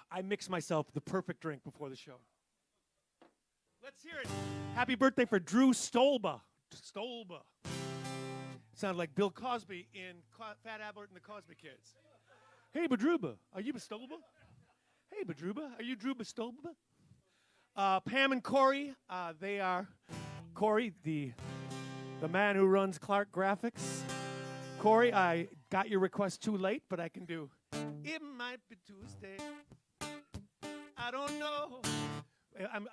I mix myself the perfect drink before the show. Let's hear it. Happy birthday for Drew Stolba. Stolba. Sounded like Bill Cosby in Fat Albert and the Cosby Kids. Hey, Badruba, are you Stolba? Hey, Badruba, are you Drew Stolba? Pam and Corey, they are Corey, the man who runs Clark Graphics. Corey, I got your request too late, but I can do. It might be Tuesday. I don't know.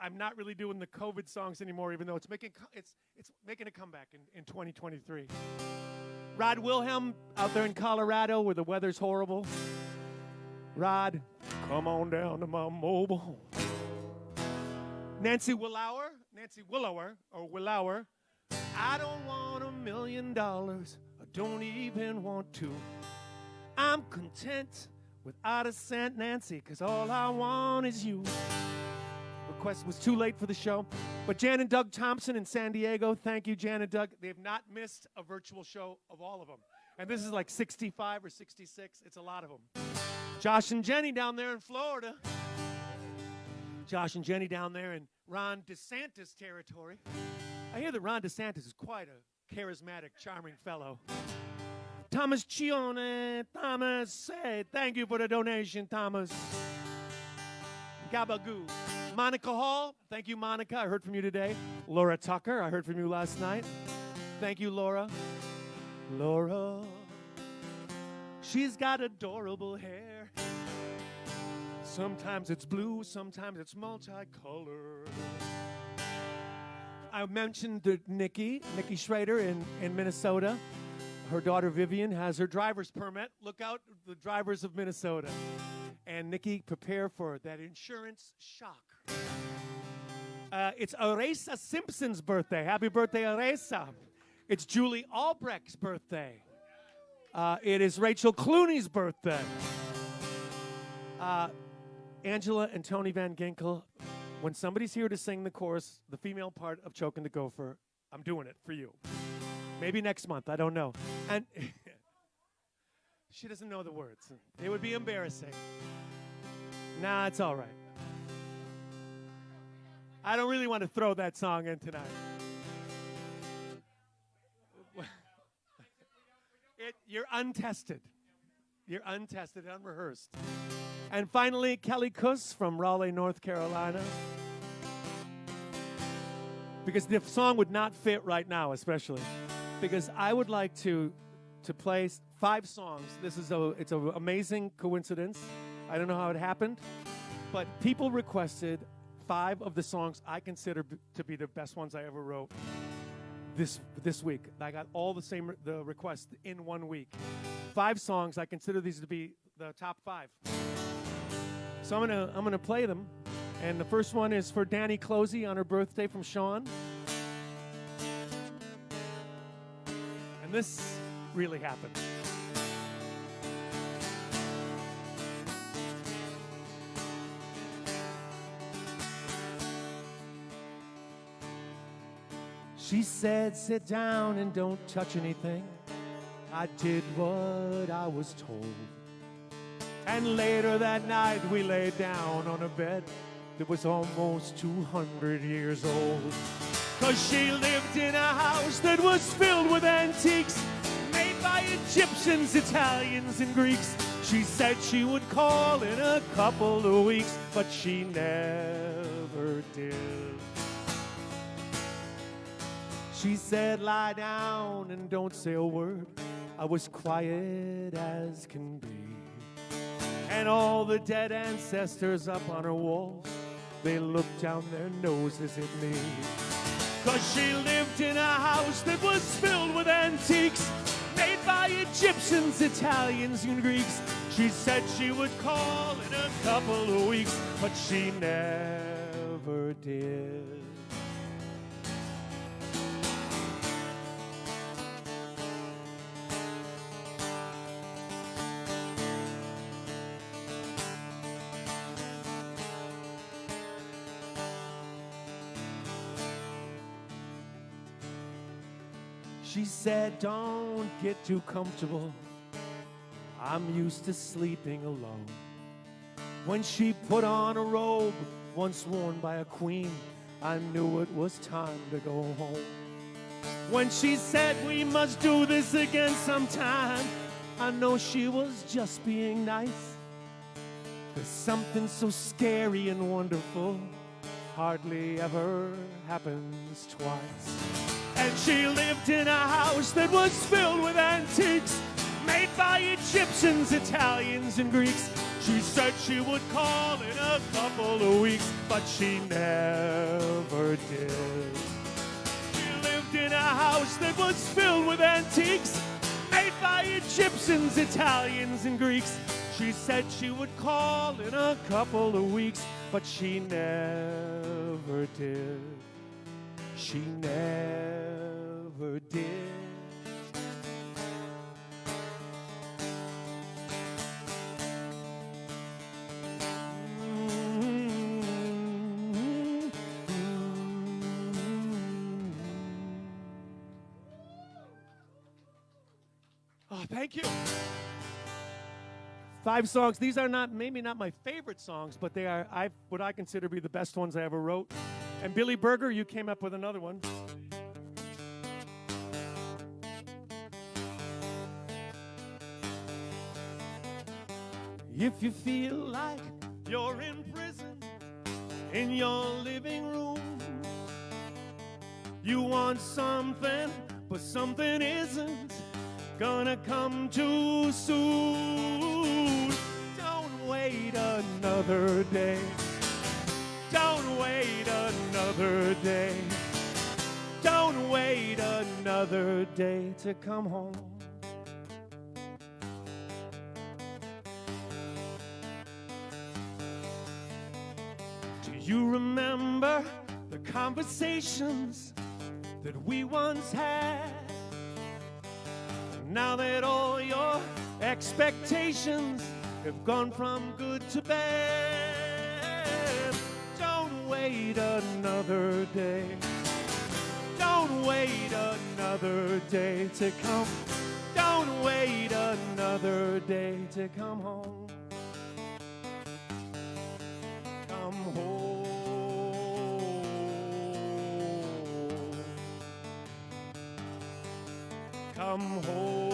I'm not really doing the COVID songs anymore, even though it's making a comeback in 2023. Rod Wilhelm out there in Colorado where the weather's horrible. Rod, come on down to my mobile home. Nancy Willower, I don't want $1 million. I don't even want to. I'm content without a cent, Nancy, because all I want is you. Request was too late for the show. But Jan and Doug Thompson in San Diego, thank you, Jan and Doug. They've not missed a virtual show of all of them. And this is like 65 or 66. It's a lot of them. Josh and Jenny down there in Florida. Josh and Jenny down there in Ron DeSantis territory. I hear that Ron DeSantis is quite a charismatic, charming fellow. Thomas Chione, Thomas, hey, thank you for the donation, Thomas. Gabagoo. Monica Hall, thank you, Monica. I heard from you today. Laura Tucker, I heard from you last night. Thank you, Laura. Laura, she's got adorable hair. Sometimes it's blue, sometimes it's multicolored. I mentioned Nikki Schrader in Minnesota. Her daughter Vivian has her driver's permit. Look out, the drivers of Minnesota. And Nikki, prepare for that insurance shock. It's Aresa Simpson's birthday. Happy birthday, Aresa. It's Julie Albrecht's birthday. It is Rachel Clooney's birthday. Angela and Tony Van Ginkel, when somebody's here to sing the chorus, the female part of Chokin' the Gopher, I'm doing it for you. Maybe next month, I don't know. And she doesn't know the words. It would be embarrassing. Nah, it's all right. I don't really want to throw that song in tonight. You're untested. You're untested, unrehearsed. And finally, Kelly Kuss from Raleigh, North Carolina. Because the song would not fit right now, especially. Because I would like to play 5 songs. It's an amazing coincidence. I don't know how it happened. But people requested 5 of the songs I consider to be the best ones I ever wrote this week. I got all the requests in 1 week. 5 songs, I consider these to be the top 5. So I'm gonna play them. And the first one is for Danny Closey on her birthday from Sean. And this really happened. She said, sit down and don't touch anything. I did what I was told. And later that night we lay down on a bed that was almost 200 years old. 'Cause she lived in a house that was filled with antiques made by Egyptians, Italians, and Greeks. She said she would call in a couple of weeks, but she never did. She said, lie down and don't say a word. I was quiet as can be. And all the dead ancestors up on her walls, they looked down their noses at me. 'Cause she lived in a house that was filled with antiques made by Egyptians, Italians, and Greeks. She said she would call in a couple of weeks, but she never did. She said, don't get too comfortable. I'm used to sleeping alone. When she put on a robe once worn by a queen, I knew it was time to go home. When she said we must do this again sometime, I know she was just being nice. 'Cause something so scary and wonderful hardly ever happens twice. And she lived in a house that was filled with antiques made by Egyptians, Italians, and Greeks. She said she would call in a couple of weeks, but she never did. She lived in a house that was filled with antiques made by Egyptians, Italians, and Greeks. She said she would call in a couple of weeks, but she never did. She never did. Oh, thank you. 5 songs. These are maybe not my favorite songs, but they are what I consider to be the best ones I ever wrote. And Billy Berger, you came up with another one. If you feel like you're in prison in your living room, you want something, but something isn't gonna come too soon. Don't wait another day. Don't wait another day. Don't wait another day to come home. Do you remember the conversations that we once had? Now that all your expectations have gone from good to bad, don't wait another day. Don't wait another day to come. Don't wait another day to come home. Come home. Come home.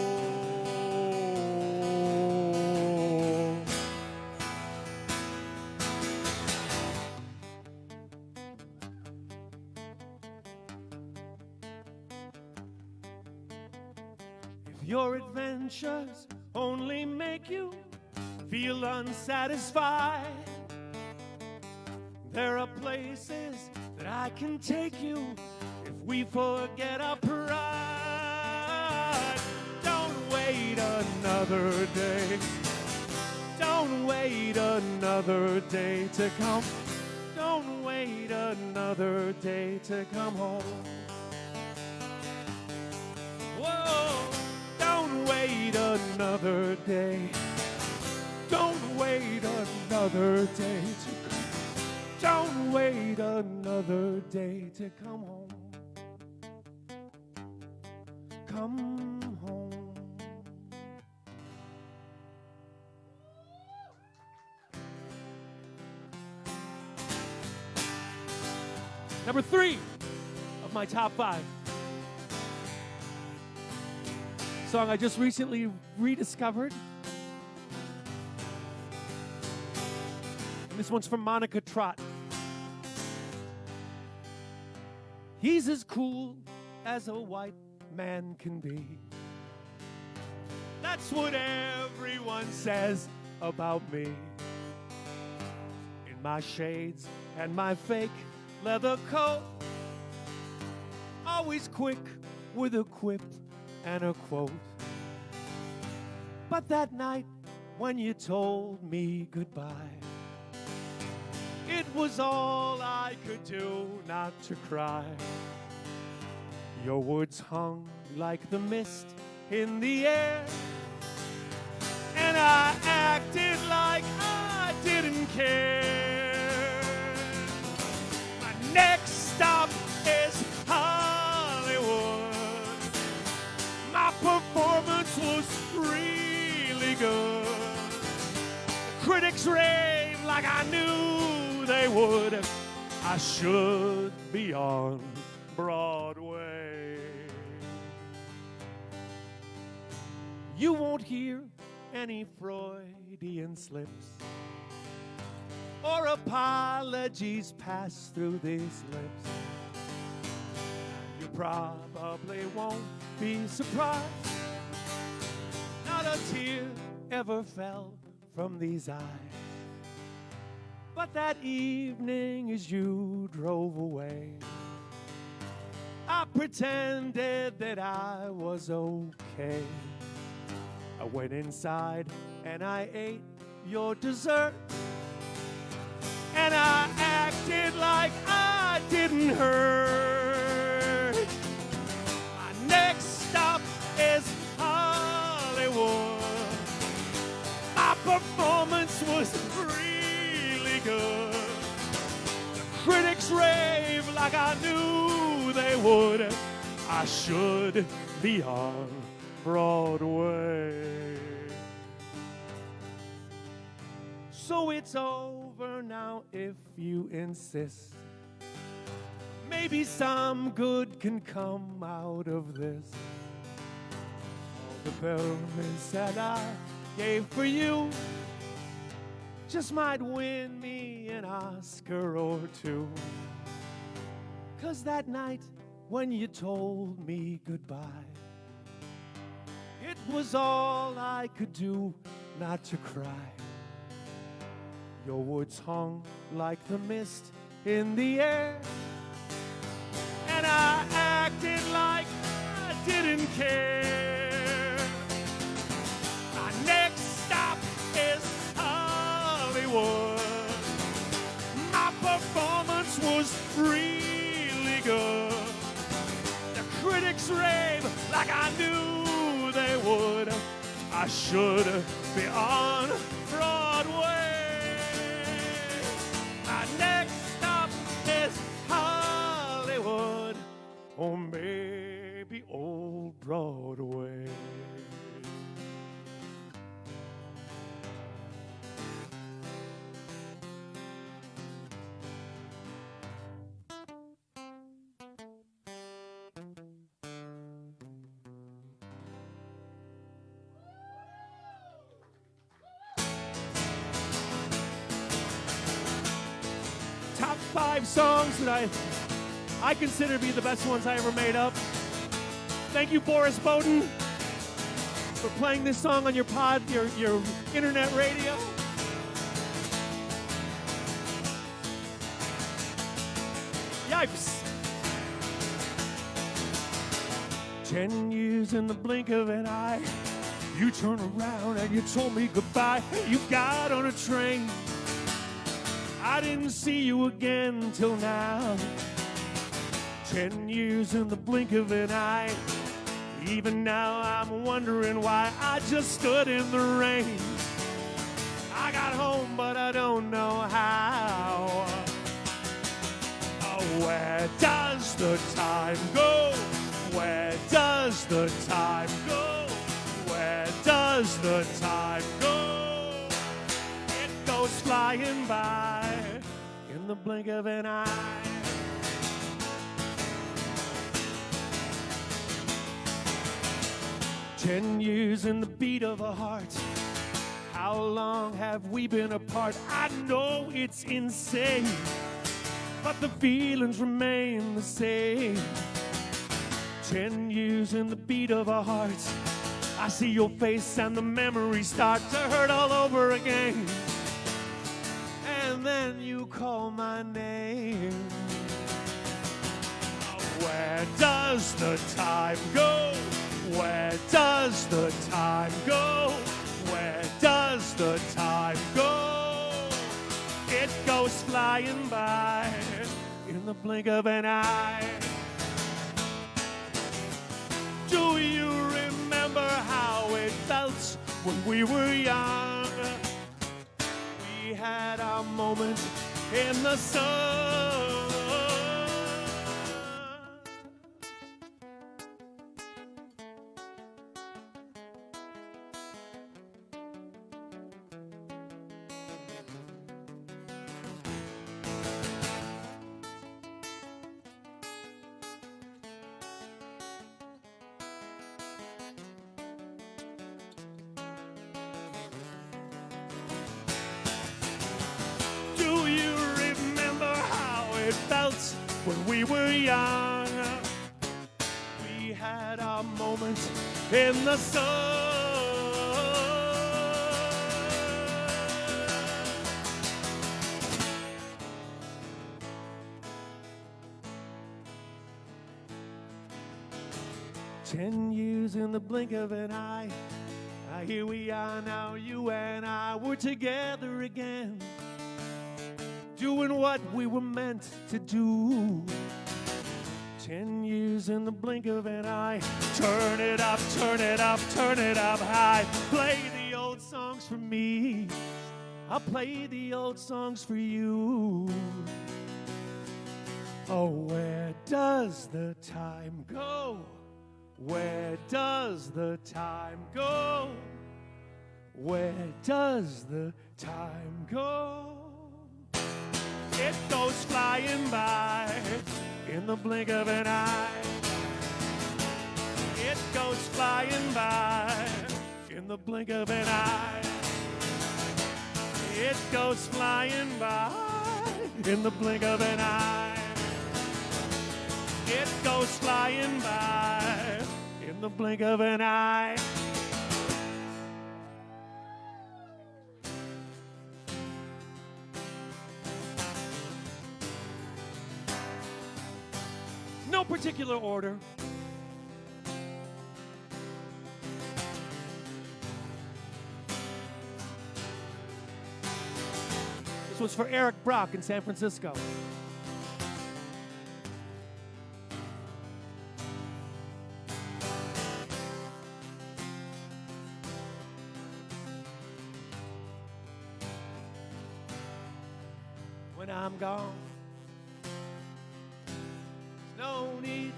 Your adventures only make you feel unsatisfied. There are places that I can take you if we forget our pride. Don't wait another day. Don't wait another day to come. Don't wait another day to come home. Whoa. Don't wait another day. Don't wait another day to come. Don't wait another day to come home. Come home. Number 3 of my top 5. Song I just recently rediscovered. And this one's from Monica Trott. He's as cool as a white man can be. That's what everyone says about me. In my shades and my fake leather coat, always quick with a quip and a quote. But that night when you told me goodbye, it was all I could do not to cry. Your words hung like the mist in the air, and I acted like I didn't care. My next stop is Hollywood. My performance was really good. The critics raved like I knew they would. I should be on Broadway. You won't hear any Freudian slips or apologies pass through these lips. You probably won't be surprised. Not a tear ever fell from these eyes. But that evening as you drove away, I pretended that I was okay. I went inside and I ate your dessert, and I acted like I didn't hurt. My next stop is Hollywood. My performance was really good. The critics rave like I knew they would. I should be on Broadway. So it's over now if you insist. Maybe some good can come out of this. All the performance that I gave for you just might win me an Oscar or two. 'Cause that night when you told me goodbye, it was all I could do not to cry. Your words hung like the mist in the air, and I acted like I didn't care. My next stop is Hollywood. My performance was really good. The critics rave like I knew they would. I should be on Broadway. My next stop is Hollywood, or maybe old Broadway. Top 5 songs that I consider to be the best ones I ever made up. Thank you, Boris Bowden, for playing this song on your internet radio. Yipes. 10 years in the blink of an eye, you turned around and you told me goodbye. You got on a train, I didn't see you again till now. 10 years in the blink of an eye. Even now I'm wondering why I just stood in the rain. I got home, but I don't know how. Oh, where does the time go? Where does the time go? Where does the time go? It goes flying by in the blink of an eye. 10 years in the beat of a heart. How long have we been apart? I know it's insane, but the feelings remain the same. 10 years in the beat of a heart. I see your face and the memories start to hurt all over again. And then you call my name. Where does the time go? Where does the time go? Where does the time go? It goes flying by in the blink of an eye. Do you remember how it felt when we were young? We had our moment in the sun. 'Cause when we were young, we had our moment in the sun. 10 years in the blink of an eye. Here we are now, you and I, we're together again, doing what we were meant to do. 10 years in the blink of an eye. Turn it up, turn it up, turn it up high. Play the old songs for me, I'll play the old songs for you. Oh, where does the time go? Where does the time go? Where does the time go? It goes flying by in the blink of an eye. It goes flying by in the blink of an eye. It goes flying by in the blink of an eye. It goes flying by in the blink of an eye. No particular order. This was for Eric Brock in San Francisco. When I'm gone, there's no need.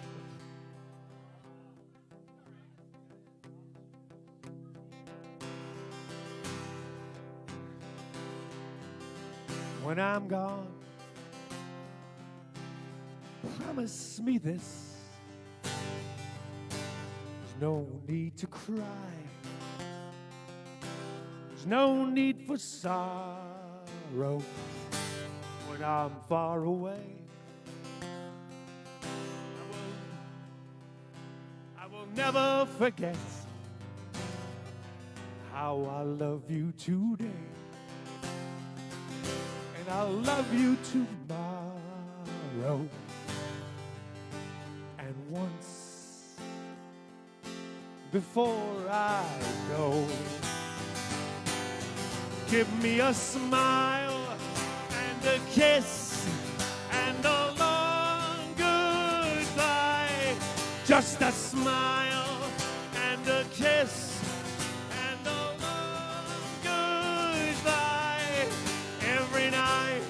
When I'm gone, promise me this. There's no need to cry. There's no need for sorrow. When I'm far away, I will never forget how I love you today, and I'll love you tomorrow. And once before I go, give me a smile, a kiss, and a long goodbye. Just a smile and a kiss and a long goodbye. Every night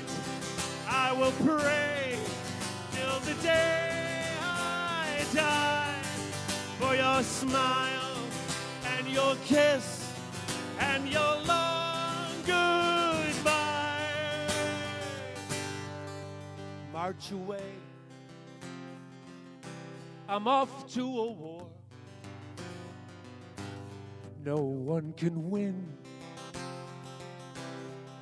I will pray till the day I die for your smile and your kiss and your long goodbye. March away, I'm off to a war. no one can win.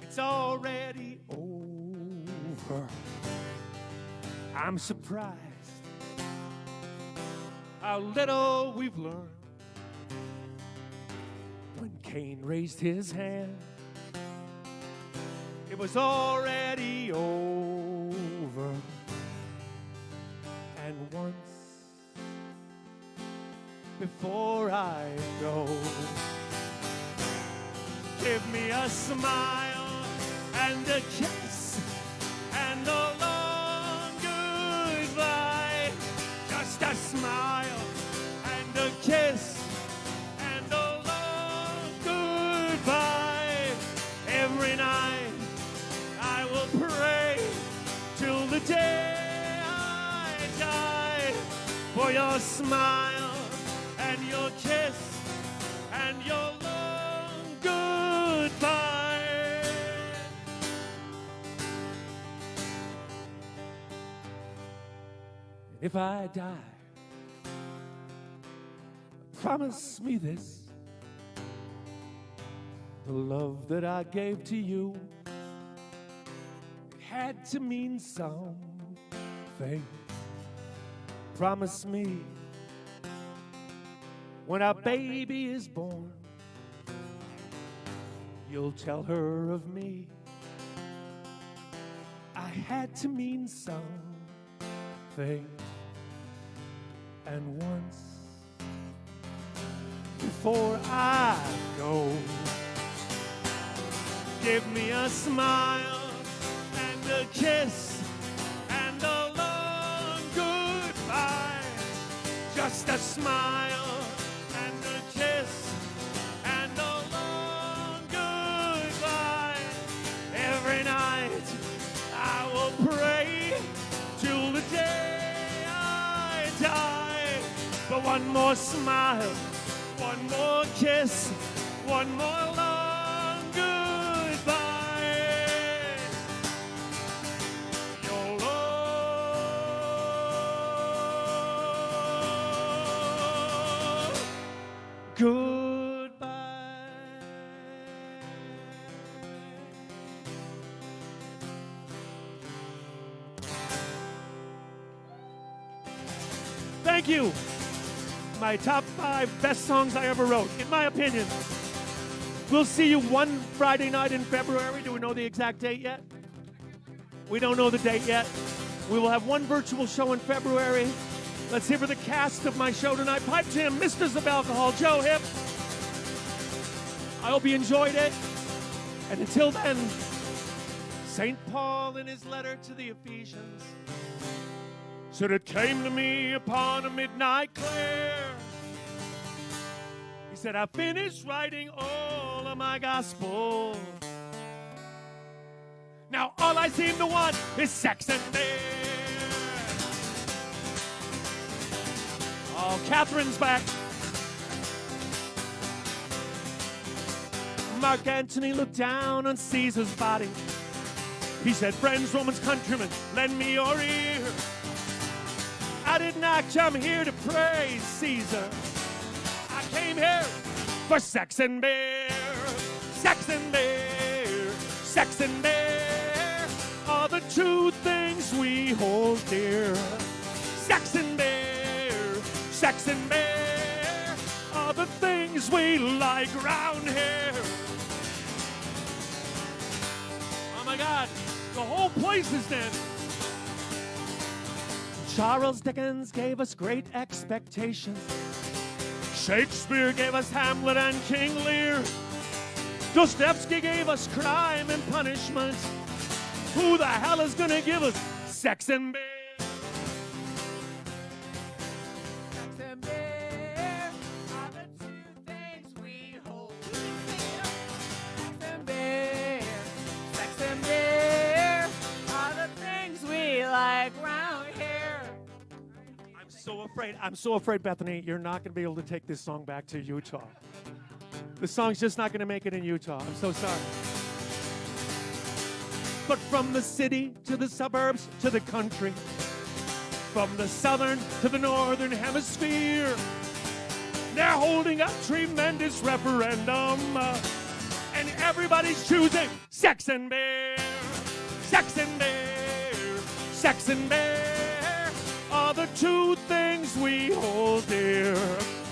It's already over. I'm surprised how little we've learned. When Cain raised his hand, it was already over. And once before I go, give me a smile and a kiss and a long goodbye. Just a smile and a kiss and a long goodbye. Every night I will pray till the day I die for your smile and your kiss and your long goodbye. And if I die, promise me this: the love that I gave to you had to mean something. Promise me, when our baby is born, you'll tell her of me. I had to mean something. And once before I go, give me a smile and a kiss and a long goodbye. Just a smile and a kiss and a long goodbye. Every night I will pray till the day I die. But one more smile, one more kiss, one more long goodbye. Your love, goodbye. Thank you. My top 5 best songs I ever wrote, in my opinion. We'll see you one Friday night in February. Do we know the exact date yet? We don't know the date yet. We will have one virtual show in February. Let's hear for the cast of my show tonight. Pipe Jam, Misters of Alcohol, Joe Hip. I hope you enjoyed it. And until then, St. Paul in his letter to the Ephesians said, it came to me upon a midnight clear. He said, I finished writing all of my gospel. Now all I seem to want is sex and beer. Oh, Catherine's back. Mark Antony looked down on Caesar's body. He said, friends, Romans, countrymen, lend me your ear. I did not come here to praise Caesar. I came here for sex and beer. Sex and beer. Sex and beer are the two things we hold dear. Sex and beer. Sex and beer are the things we like round here. Oh my God, the whole place is dancing. Charles Dickens gave us great expectations. Shakespeare gave us Hamlet and King Lear. Dostoevsky gave us Crime and Punishment. Who the hell is gonna give us sex and beer? Sex and beer are the two things we hold dear. Sex and beer. Sex and beer are the things we like round here. I'm so afraid, Bethany, you're not going to be able to take this song back to Utah. The song's just not going to make it in Utah. I'm so sorry. But from the city to the suburbs to the country, from the southern to the northern hemisphere, They're holding a tremendous referendum, and everybody's choosing sex and beer. Sex and beer. Sex and beer are the two things we hold dear.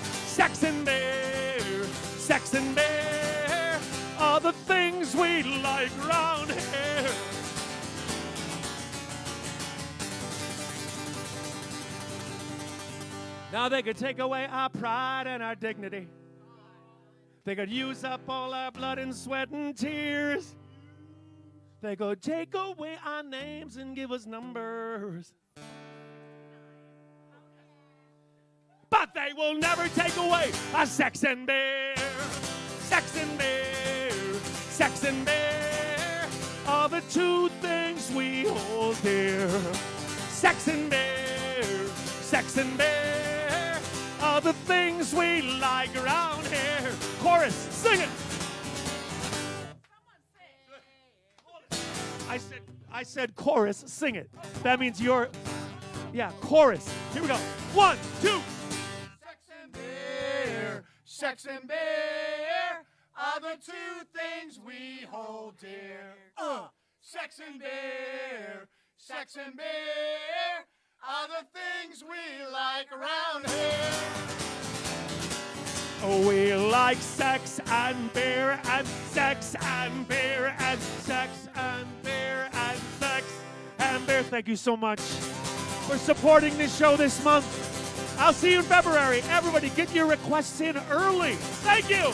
Sex and beer. Sex and beer are the things we like round here. Now they could take away our pride and our dignity. They could use up all our blood and sweat and tears. They could take away our names and give us numbers. But they will never take away our sex and beer. Sex and beer. Sex and beer are the two things we hold dear. Sex and beer. Sex and beer are the things we like around here. Chorus, sing it. I said chorus, sing it. That means you're, yeah, chorus. Here we go. 1, 2.
Sex and beer are the two things we hold dear. Sex and beer. Sex and beer are the things we like around here.
Oh, we like sex and beer and sex and beer and sex and beer and sex and beer. Thank you so much for supporting this show this month. I'll see you in February. Everybody, get your requests in early. Thank you.